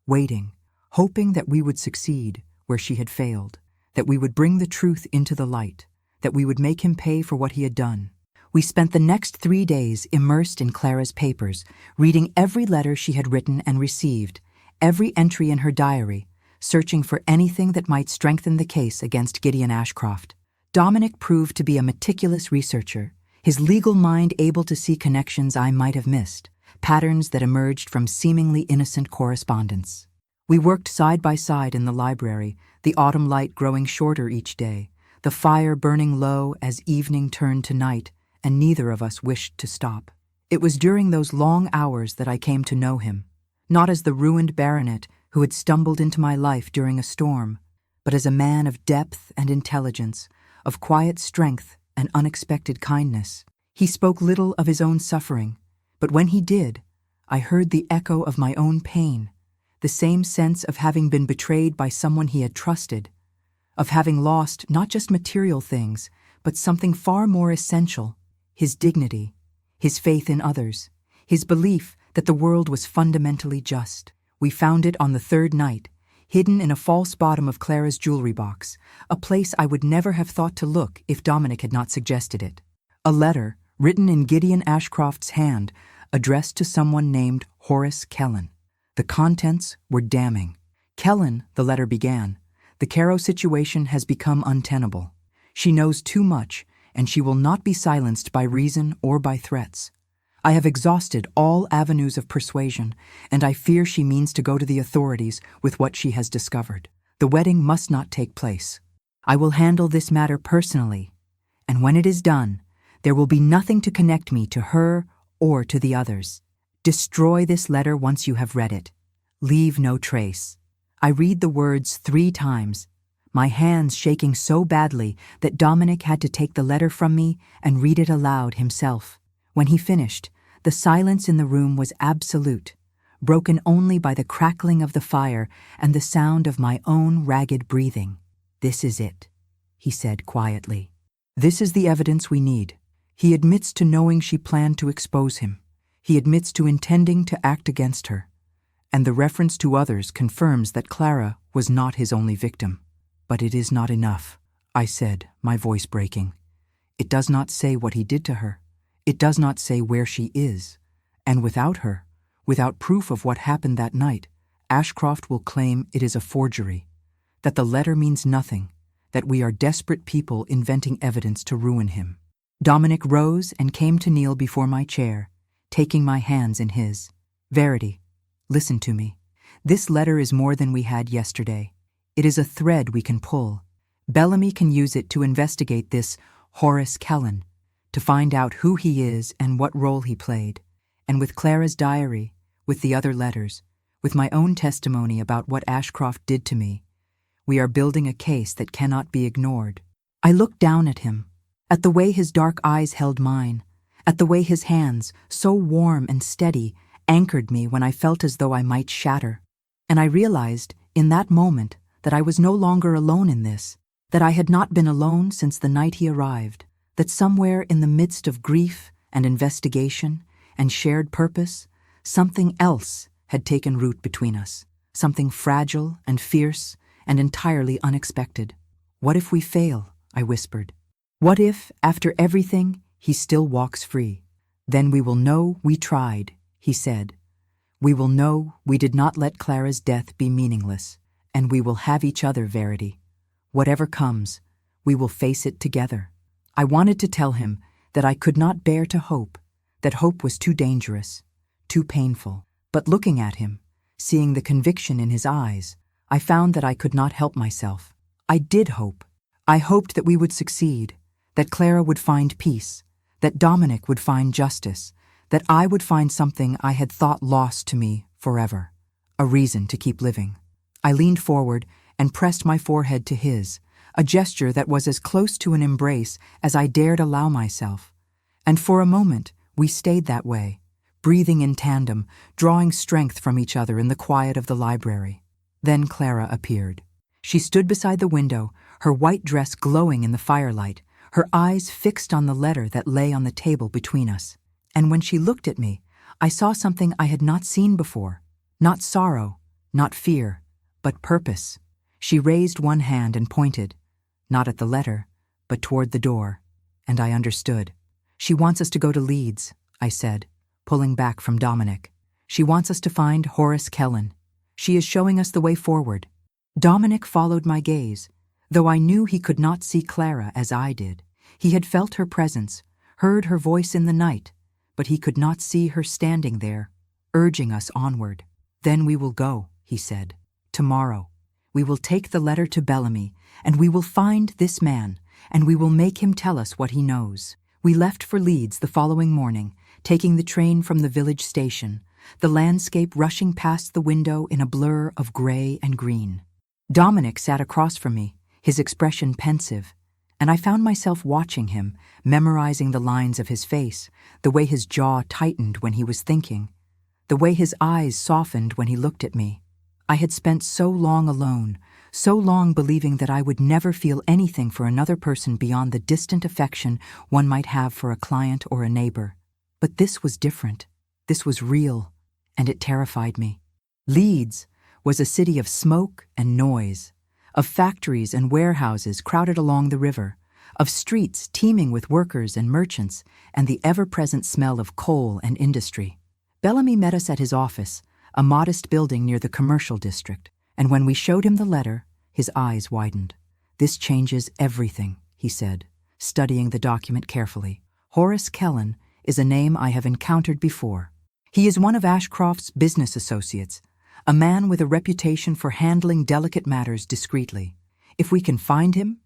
[SPEAKER 1] waiting, hoping that we would succeed where she had failed, that we would bring the truth into the light, that we would make him pay for what he had done. We spent the next 3 days immersed in Clara's papers, reading every letter she had written and received, every entry in her diary, searching for anything that might strengthen the case against Gideon Ashcroft. Dominic proved to be a meticulous researcher, his legal mind able to see connections I might have missed, patterns that emerged from seemingly innocent correspondence. We worked side by side in the library, the autumn light growing shorter each day, the fire burning low as evening turned to night, and neither of us wished to stop. It was during those long hours that I came to know him, not as the ruined baronet who had stumbled into my life during a storm, but as a man of depth and intelligence, of quiet strength and unexpected kindness. He spoke little of his own suffering, but when he did, I heard the echo of my own pain, the same sense of having been betrayed by someone he had trusted, of having lost not just material things, but something far more essential, his dignity, his faith in others, his belief that the world was fundamentally just. We found it on the 3rd night, hidden in a false bottom of Clara's jewelry box, a place I would never have thought to look if Dominic had not suggested it. A letter, written in Gideon Ashcroft's hand, addressed to someone named Horace Kellen. The contents were damning. "Kellen," the letter began, "the Carrow situation has become untenable. She knows too much, and she will not be silenced by reason or by threats. I have exhausted all avenues of persuasion, and I fear she means to go to the authorities with what she has discovered. The wedding must not take place. I will handle this matter personally, and when it is done, there will be nothing to connect me to her or to the others. Destroy this letter once you have read it. Leave no trace." I read the words 3 times, my hands shaking so badly that Dominic had to take the letter from me and read it aloud himself. When he finished, the silence in the room was absolute, broken only by the crackling of the fire and the sound of my own ragged breathing. "This is it," he said quietly. "This is the evidence we need. He admits to knowing she planned to expose him. He admits to intending to act against her. And the reference to others confirms that Clara was not his only victim. But it is not enough," I said, my voice breaking. "It does not say what he did to her. It does not say where she is, and without her, without proof of what happened that night, Ashcroft will claim it is a forgery, that the letter means nothing, that we are desperate people inventing evidence to ruin him. Dominic rose and came to kneel before my chair, taking my hands in his. Verity, listen to me. This letter is more than we had yesterday. It is a thread we can pull. Bellamy can use it to investigate this Horace Kellen, to find out who he is and what role he played. And with Clara's diary, with the other letters, with my own testimony about what Ashcroft did to me, we are building a case that cannot be ignored. I looked down at him, at the way his dark eyes held mine, at the way his hands, so warm and steady, anchored me when I felt as though I might shatter. And I realized, in that moment, that I was no longer alone in this, that I had not been alone since the night he arrived, that somewhere in the midst of grief and investigation and shared purpose, something else had taken root between us, something fragile and fierce and entirely unexpected. What if we fail? I whispered. What if, after everything, he still walks free? Then we will know we tried, he said. We will know we did not let Clara's death be meaningless, and we will have each other, Verity. Whatever comes, we will face it together. I wanted to tell him that I could not bear to hope, that hope was too dangerous, too painful. But looking at him, seeing the conviction in his eyes, I found that I could not help myself. I did hope. I hoped that we would succeed, that Clara would find peace, that Dominic would find justice, that I would find something I had thought lost to me forever, a reason to keep living. I leaned forward and pressed my forehead to his, a gesture that was as close to an embrace as I dared allow myself. And for a moment, we stayed that way, breathing in tandem, drawing strength from each other in the quiet of the library. Then Clara appeared. She stood beside the window, her white dress glowing in the firelight, her eyes fixed on the letter that lay on the table between us. And when she looked at me, I saw something I had not seen before. Not sorrow, not fear, but purpose. She raised one hand and pointed, not at the letter, but toward the door, and I understood. She wants us to go to Leeds, I said, pulling back from Dominic. She wants us to find Horace Kellen. She is showing us the way forward. Dominic followed my gaze, though I knew he could not see Clara as I did. He had felt her presence, heard her voice in the night, but he could not see her standing there, urging us onward. Then we will go, he said. Tomorrow. We will take the letter to Bellamy, and we will find this man, and we will make him tell us what he knows. We left for Leeds the following morning, taking the train from the village station, the landscape rushing past the window in a blur of gray and green. Dominic sat across from me, his expression pensive, and I found myself watching him, memorizing the lines of his face, the way his jaw tightened when he was thinking, the way his eyes softened when he looked at me. I had spent so long alone, so long believing that I would never feel anything for another person beyond the distant affection one might have for a client or a neighbor. But this was different. This was real, and it terrified me. Leeds was a city of smoke and noise, of factories and warehouses crowded along the river, of streets teeming with workers and merchants, and the ever-present smell of coal and industry. Bellamy met us at his office, a modest building near the commercial district, and when we showed him the letter, his eyes widened. "This changes everything," he said, studying the document carefully. "Horace Kellen is a name I have encountered before. He is one of Ashcroft's business associates, a man with a reputation for handling delicate matters discreetly. If we can find him,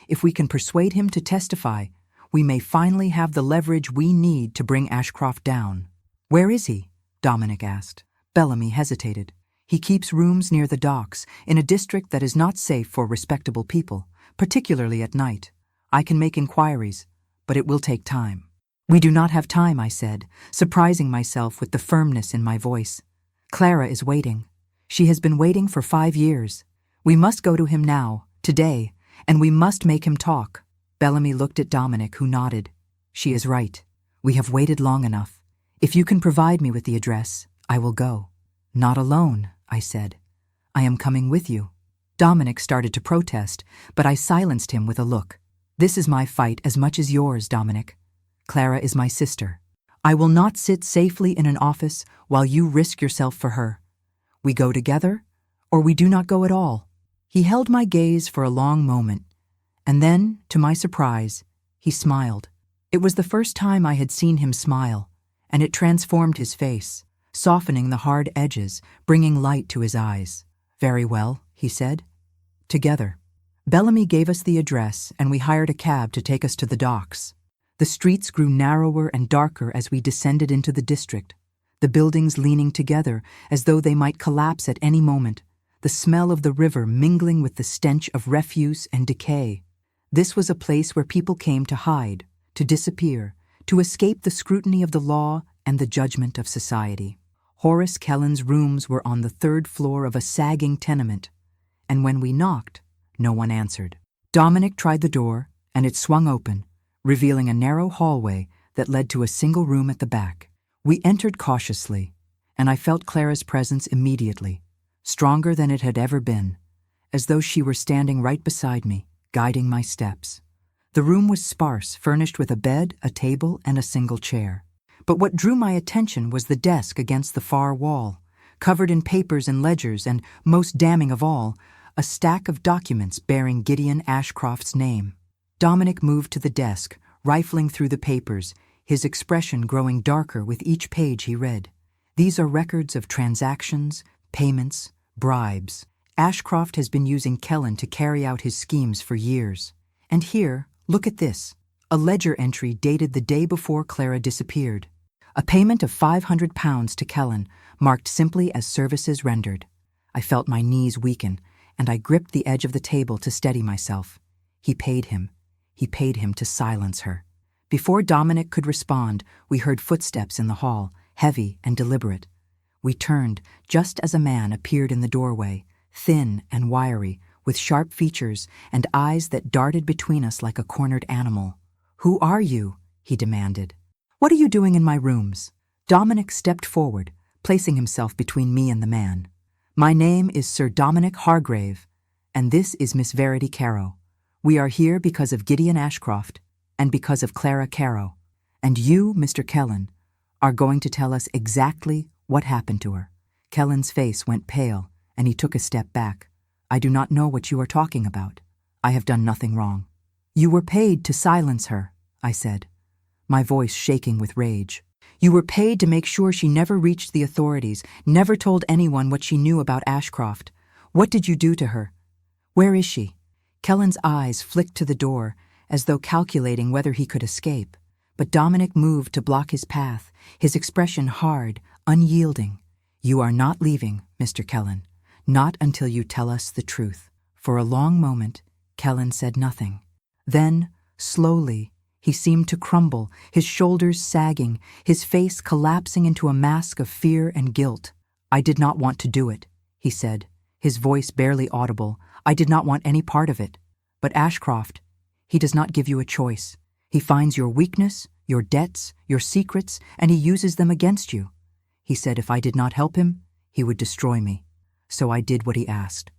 [SPEAKER 1] if we can persuade him to testify, we may finally have the leverage we need to bring Ashcroft down." "Where is he?" Dominic asked. Bellamy hesitated. "He keeps rooms near the docks, in a district that is not safe for respectable people, particularly at night. I can make inquiries, but it will take time." "We do not have time," I said, surprising myself with the firmness in my voice. "Clara is waiting. She has been waiting for 5 years. We must go to him now, today, and we must make him talk." Bellamy looked at Dominic, who nodded. "She is right. We have waited long enough. If you can provide me with the address, I will go." "Not alone," I said. "I am coming with you." Dominic started to protest, but I silenced him with a look. "This is my fight as much as yours, Dominic. Clara is my sister. I will not sit safely in an office while you risk yourself for her. We go together, or we do not go at all." He held my gaze for a long moment, and then, to my surprise, he smiled. It was the first time I had seen him smile, and it transformed his face, softening the hard edges, bringing light to his eyes. "Very well," he said. "Together." Bellamy gave us the address, and we hired a cab to take us to the docks. The streets grew narrower and darker as we descended into the district, the buildings leaning together as though they might collapse at any moment, the smell of the river mingling with the stench of refuse and decay. This was a place where people came to hide, to disappear, to escape the scrutiny of the law and the judgment of society. Horace Kellen's rooms were on the third floor of a sagging tenement, and when we knocked, no one answered. Dominic tried the door, and it swung open, revealing a narrow hallway that led to a single room at the back. We entered cautiously, and I felt Clara's presence immediately, stronger than it had ever been, as though she were standing right beside me, guiding my steps. The room was sparse, furnished with a bed, a table, and a single chair. But what drew my attention was the desk against the far wall, covered in papers and ledgers, and, most damning of all, a stack of documents bearing Gideon Ashcroft's name. Dominic moved to the desk, rifling through the papers, his expression growing darker with each page he read. "These are records of transactions, payments, bribes. Ashcroft has been using Kellen to carry out his schemes for years. And here, look at this, a ledger entry dated the day before Clara disappeared. A payment of £500 to Kellen, marked simply as services rendered." I felt my knees weaken, and I gripped the edge of the table to steady myself. He paid him. He paid him to silence her. Before Dominic could respond, we heard footsteps in the hall, heavy and deliberate. We turned just as a man appeared in the doorway, thin and wiry, with sharp features and eyes that darted between us like a cornered animal. "Who are you?" he demanded. "What are you doing in my rooms?" Dominic stepped forward, placing himself between me and the man. "My name is Sir Dominic Hargrave, and this is Miss Verity Carrow. We are here because of Gideon Ashcroft and because of Clara Carrow. And you, Mr. Kellen, are going to tell us exactly what happened to her." Kellen's face went pale, and he took a step back. "I do not know what you are talking about. I have done nothing wrong." "You were paid to silence her," I said, my voice shaking with rage. "You were paid to make sure she never reached the authorities, never told anyone what she knew about Ashcroft. What did you do to her? Where is she?" Kellen's eyes flicked to the door, as though calculating whether he could escape, but Dominic moved to block his path, his expression hard, unyielding. "You are not leaving, Mr. Kellen, not until you tell us the truth." For a long moment, Kellen said nothing. Then, slowly, he seemed to crumble, his shoulders sagging, his face collapsing into a mask of fear and guilt. "I did not want to do it," he said, his voice barely audible. "I did not want any part of it. But Ashcroft, he does not give you a choice. He finds your weakness, your debts, your secrets, and he uses them against you. He said if I did not help him, he would destroy me. So I did what he asked."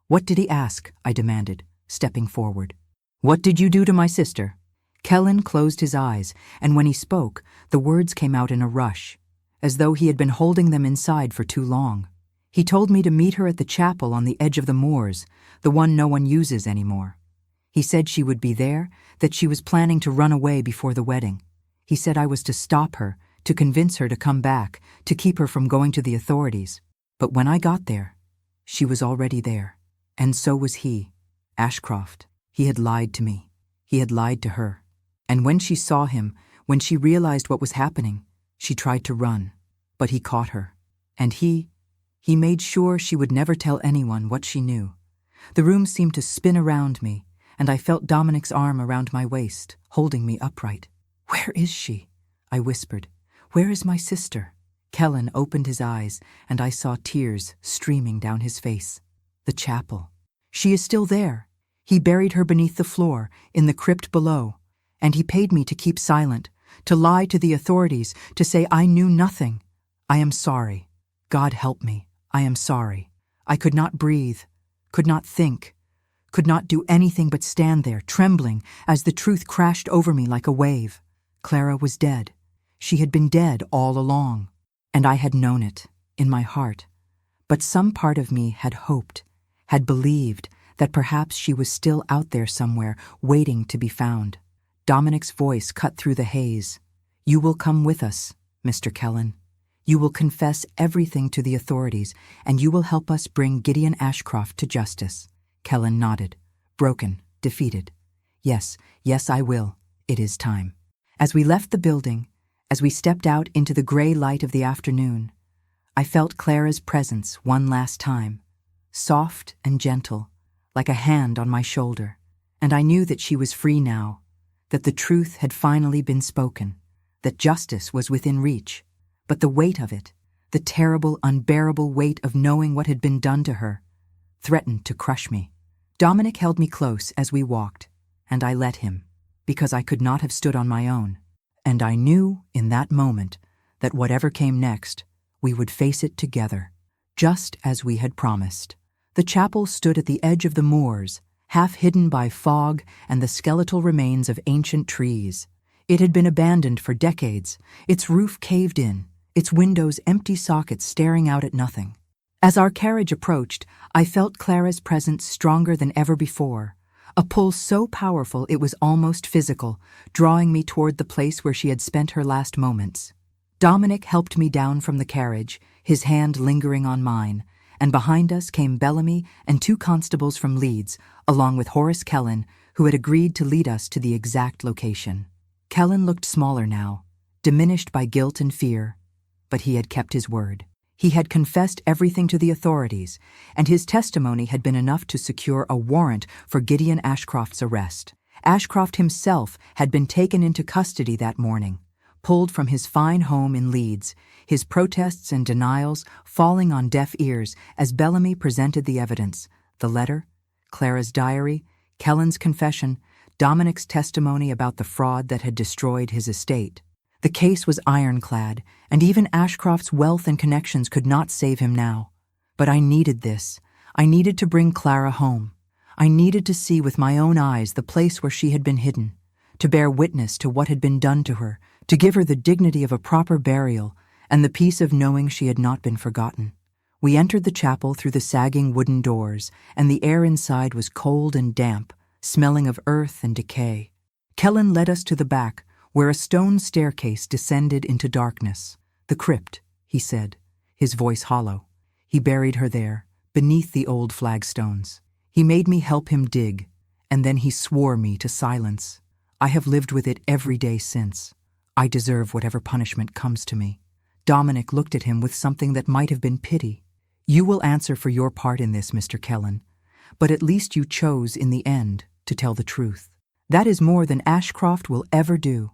[SPEAKER 1] "What did he ask?" I demanded, stepping forward. "What did you do to my sister?" Kellen closed his eyes, and when he spoke, the words came out in a rush, as though he had been holding them inside for too long. "He told me to meet her at the chapel on the edge of the moors, the one no one uses anymore. He said she would be there, that she was planning to run away before the wedding. He said I was to stop her, to convince her to come back, to keep her from going to the authorities. But when I got there, she was already there. And so was he, Ashcroft. He had lied to me. He had lied to her. And when she saw him, when she realized what was happening, she tried to run. But he caught her. And he made sure she would never tell anyone what she knew. The room seemed to spin around me, and I felt Dominic's arm around my waist, holding me upright. "Where is she?" I whispered. "Where is my sister?" Kellen opened his eyes, and I saw tears streaming down his face. "The chapel. She is still there. He buried her beneath the floor, in the crypt below, and he paid me to keep silent, to lie to the authorities, to say I knew nothing. I am sorry. God help me. I am sorry. I could not breathe, could not think, could not do anything but stand there, trembling, as the truth crashed over me like a wave. Clara was dead. She had been dead all along, and I had known it, in my heart. But some part of me had hoped, had believed that perhaps she was still out there somewhere, waiting to be found. Dominic's voice cut through the haze. "You will come with us, Mr. Kellen. You will confess everything to the authorities, and you will help us bring Gideon Ashcroft to justice." Kellen nodded, broken, defeated. Yes, I will. It is time." As we left the building, as we stepped out into the gray light of the afternoon, I felt Clara's presence one last time, soft and gentle, like a hand on my shoulder, and I knew that she was free now, that the truth had finally been spoken, that justice was within reach. But the weight of it, the terrible, unbearable weight of knowing what had been done to her, threatened to crush me. Dominic held me close as we walked, and I let him, because I could not have stood on my own. And I knew in that moment that whatever came next, we would face it together, just as we had promised. The chapel stood at the edge of the moors, half hidden by fog and the skeletal remains of ancient trees. It had been abandoned for decades, its roof caved in, its windows empty sockets staring out at nothing. As our carriage approached, I felt Clara's presence stronger than ever before, a pull so powerful it was almost physical, drawing me toward the place where she had spent her last moments. Dominic helped me down from the carriage, his hand lingering on mine, and behind us came Bellamy and 2 constables from Leeds, along with Horace Kellen, who had agreed to lead us to the exact location. Kellen looked smaller now, diminished by guilt and fear, but he had kept his word. He had confessed everything to the authorities, and his testimony had been enough to secure a warrant for Gideon Ashcroft's arrest. Ashcroft himself had been taken into custody that morning, pulled from his fine home in Leeds, his protests and denials falling on deaf ears as Bellamy presented the evidence: the letter, Clara's diary, Kellen's confession, Dominic's testimony about the fraud that had destroyed his estate. The case was ironclad, and even Ashcroft's wealth and connections could not save him now. But I needed this. I needed to bring Clara home. I needed to see with my own eyes the place where she had been hidden, to bear witness to what had been done to her, to give her the dignity of a proper burial and the peace of knowing she had not been forgotten. We entered the chapel through the sagging wooden doors, and the air inside was cold and damp, smelling of earth and decay. Kellen led us to the back, where a stone staircase descended into darkness. "The crypt," he said, his voice hollow. He buried her there, beneath the old flagstones. He made me help him dig, and then he swore me to silence. I have lived with it every day since. I deserve whatever punishment comes to me. Dominic looked at him with something that might have been pity. "You will answer for your part in this, Mr. Kellen, but at least you chose, in the end, to tell the truth. That is more than Ashcroft will ever do."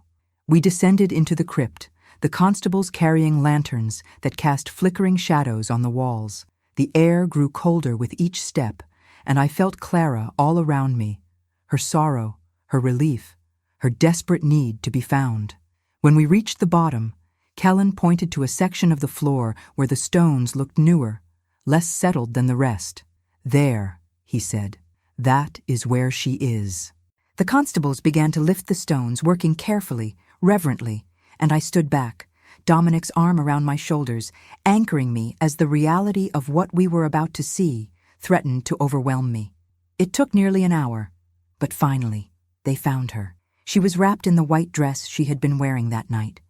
[SPEAKER 1] We descended into the crypt, the constables carrying lanterns that cast flickering shadows on the walls. The air grew colder with each step, and I felt Clara all around me, her sorrow, her relief, her desperate need to be found. When we reached the bottom, Kellen pointed to a section of the floor where the stones looked newer, less settled than the rest. "There," he said, "that is where she is." The constables began to lift the stones, working carefully, reverently, and I stood back, Dominic's arm around my shoulders, anchoring me as the reality of what we were about to see threatened to overwhelm me. It took nearly an hour, but finally, they found her. She was wrapped in the white dress she had been wearing that night,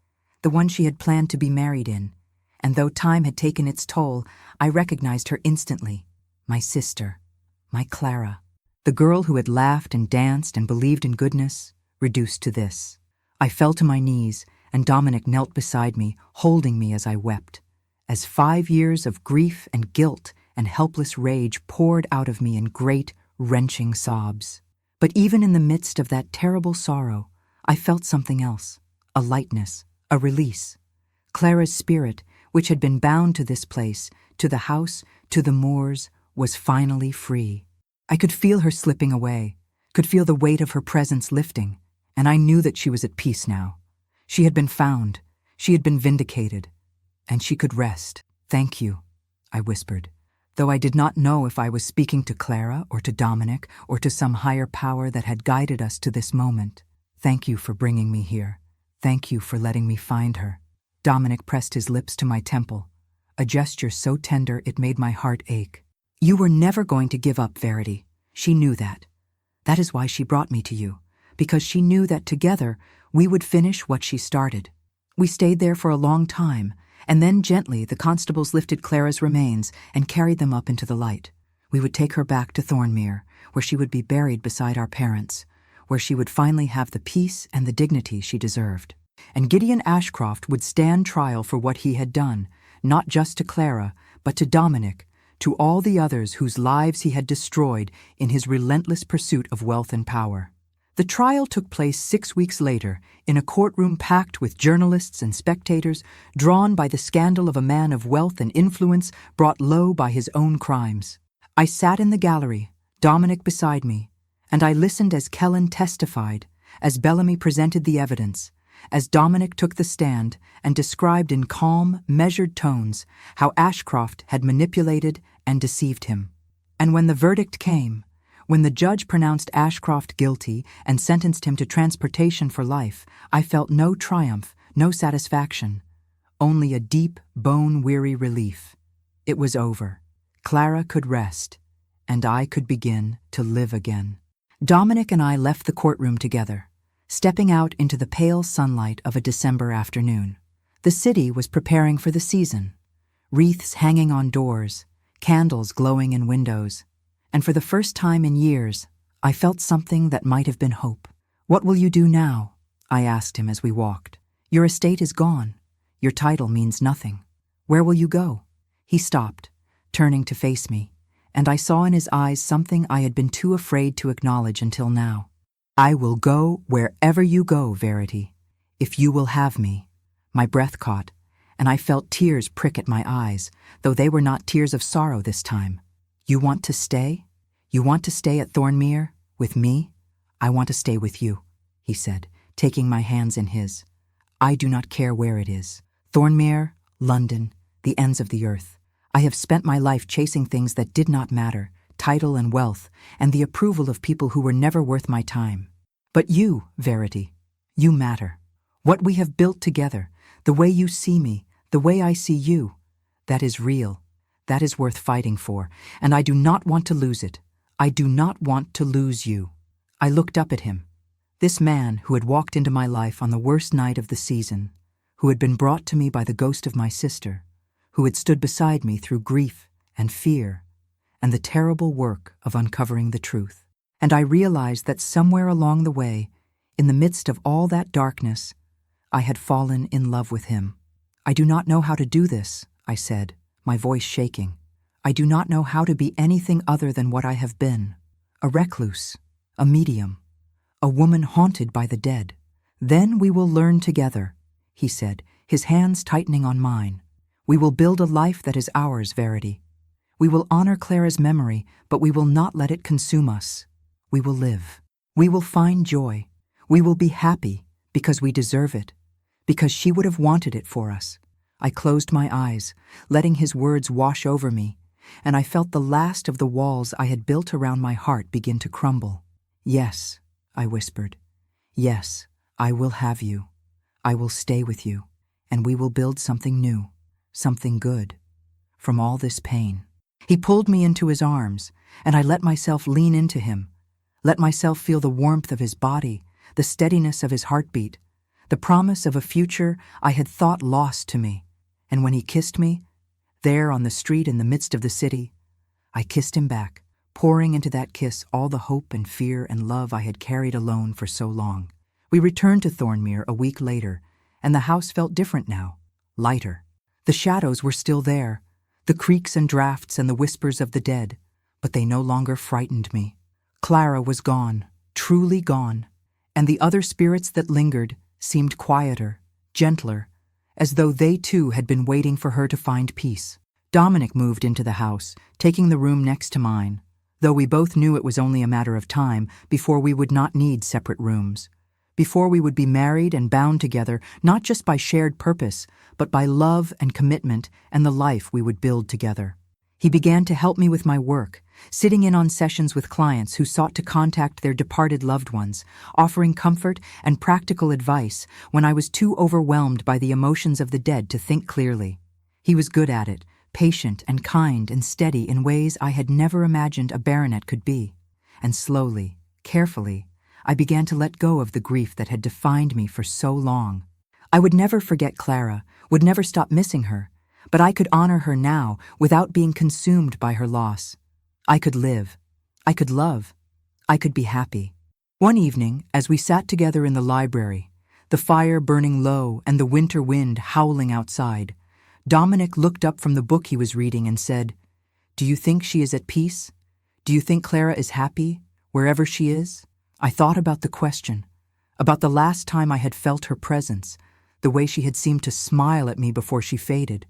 [SPEAKER 1] the one she had planned to be married in, and though time had taken its toll, I recognized her instantly. My sister, my Clara, the girl who had laughed and danced and believed in goodness, reduced to this. I fell to my knees, and Dominic knelt beside me, holding me as I wept, as 5 years of grief and guilt and helpless rage poured out of me in great, wrenching sobs. But even in the midst of that terrible sorrow, I felt something else, a lightness, a release. Clara's spirit, which had been bound to this place, to the house, to the moors, was finally free. I could feel her slipping away, could feel the weight of her presence lifting, and I knew that she was at peace now. She had been found, she had been vindicated, and she could rest. "Thank you," I whispered, though I did not know if I was speaking to Clara or to Dominic or to some higher power that had guided us to this moment. "Thank you for bringing me here. Thank you for letting me find her." Dominic pressed his lips to my temple, a gesture so tender it made my heart ache. "You were never going to give up, Verity. She knew that. That is why she brought me to you, because she knew that together we would finish what she started. We stayed there for a long time, and then gently the constables lifted Clara's remains and carried them up into the light. We would take her back to Thornmere, where she would be buried beside our parents, where she would finally have the peace and the dignity she deserved. And Gideon Ashcroft would stand trial for what he had done, not just to Clara, but to Dominic, to all the others whose lives he had destroyed in his relentless pursuit of wealth and power. The trial took place 6 weeks later, in a courtroom packed with journalists and spectators, drawn by the scandal of a man of wealth and influence brought low by his own crimes. I sat in the gallery, Dominic beside me, and I listened as Kellen testified, as Bellamy presented the evidence, as Dominic took the stand and described in calm, measured tones how Ashcroft had manipulated and deceived him. And when the verdict came, when the judge pronounced Ashcroft guilty and sentenced him to transportation for life, I felt no triumph, no satisfaction, only a deep, bone-weary relief. It was over. Clara could rest, and I could begin to live again. Dominic and I left the courtroom together, stepping out into the pale sunlight of a December afternoon. The city was preparing for the season, wreaths hanging on doors, candles glowing in windows, and for the first time in years, I felt something that might have been hope. "What will you do now?" I asked him as we walked. "Your estate is gone. Your title means nothing. Where will you go?" He stopped, turning to face me, and I saw in his eyes something I had been too afraid to acknowledge until now. "I will go wherever you go, Verity, if you will have me." My breath caught, and I felt tears prick at my eyes, though they were not tears of sorrow this time. "You want to stay? You want to stay at Thornmere, with me?" "I want to stay with you," he said, taking my hands in his. "I do not care where it is. Thornmere, London, the ends of the earth. I have spent my life chasing things that did not matter, title and wealth, and the approval of people who were never worth my time. But you, Verity, you matter. What we have built together, the way you see me, the way I see you, that is real. That is worth fighting for, and I do not want to lose it. I do not want to lose you." I looked up at him. This man who had walked into my life on the worst night of the season, who had been brought to me by the ghost of my sister, who had stood beside me through grief and fear and the terrible work of uncovering the truth. And I realized that somewhere along the way, in the midst of all that darkness, I had fallen in love with him. "I do not know how to do this," I said, my voice shaking. "I do not know how to be anything other than what I have been. A recluse, a medium, a woman haunted by the dead. Then we will learn together," he said, his hands tightening on mine. "We will build a life that is ours, Verity. We will honor Clara's memory, but we will not let it consume us. We will live. We will find joy. We will be happy because we deserve it, because she would have wanted it for us." I closed my eyes, letting his words wash over me, and I felt the last of the walls I had built around my heart begin to crumble. "Yes," I whispered. "Yes, I will have you. I will stay with you, and we will build something new, something good, from all this pain." He pulled me into his arms, and I let myself lean into him, let myself feel the warmth of his body, the steadiness of his heartbeat, the promise of a future I had thought lost to me. And when he kissed me, there on the street in the midst of the city, I kissed him back, pouring into that kiss all the hope and fear and love I had carried alone for so long. We returned to Thornmere a week later, and the house felt different now, lighter. The shadows were still there, the creaks and drafts and the whispers of the dead, but they no longer frightened me. Clara was gone, truly gone, and the other spirits that lingered seemed quieter, gentler, as though they too had been waiting for her to find peace. Dominic moved into the house, taking the room next to mine, though we both knew it was only a matter of time before we would not need separate rooms, before we would be married and bound together not just by shared purpose, but by love and commitment and the life we would build together. He began to help me with my work, sitting in on sessions with clients who sought to contact their departed loved ones, offering comfort and practical advice when I was too overwhelmed by the emotions of the dead to think clearly. He was good at it, patient and kind and steady in ways I had never imagined a baronet could be. And slowly, carefully, I began to let go of the grief that had defined me for so long. I would never forget Clara, would never stop missing her, but I could honor her now without being consumed by her loss. I could live. I could love. I could be happy. One evening, as we sat together in the library, the fire burning low and the winter wind howling outside, Dominic looked up from the book he was reading and said, "Do you think she is at peace? Do you think Clara is happy, wherever she is?" I thought about the question, about the last time I had felt her presence, the way she had seemed to smile at me before she faded,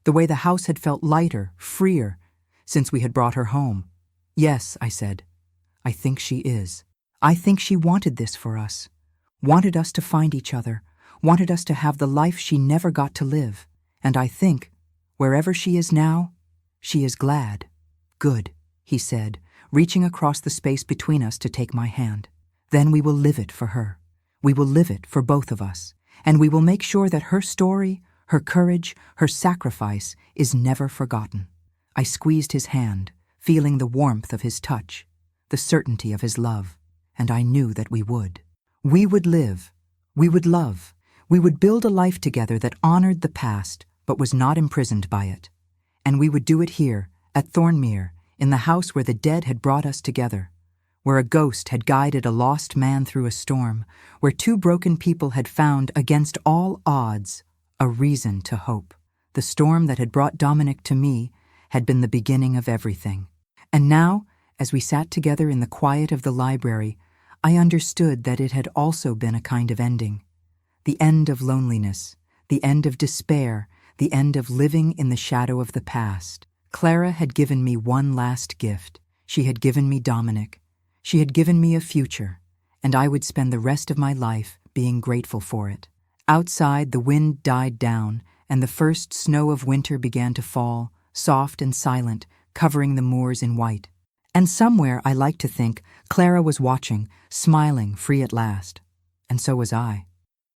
[SPEAKER 1] the way the house had felt lighter, freer, since we had brought her home. "Yes," I said, "I think she is. I think she wanted this for us, wanted us to find each other, wanted us to have the life she never got to live. And I think, wherever she is now, she is glad." "Good," he said, reaching across the space between us to take my hand. "Then we will live it for her. We will live it for both of us, and we will make sure that her story, her courage, her sacrifice is never forgotten." I squeezed his hand, feeling the warmth of his touch, the certainty of his love, and I knew that we would. We would live. We would love. We would build a life together that honored the past, but was not imprisoned by it. And we would do it here, at Thornmere, in the house where the dead had brought us together, where a ghost had guided a lost man through a storm, where two broken people had found, against all odds, a reason to hope. The storm that had brought Dominic to me had been the beginning of everything. And now, as we sat together in the quiet of the library, I understood that it had also been a kind of ending. The end of loneliness, the end of despair, the end of living in the shadow of the past. Clara had given me one last gift. She had given me Dominic. She had given me a future, and I would spend the rest of my life being grateful for it. Outside, the wind died down, and the first snow of winter began to fall, soft and silent, covering the moors in white. And somewhere, I like to think, Clara was watching, smiling, free at last. And so was I.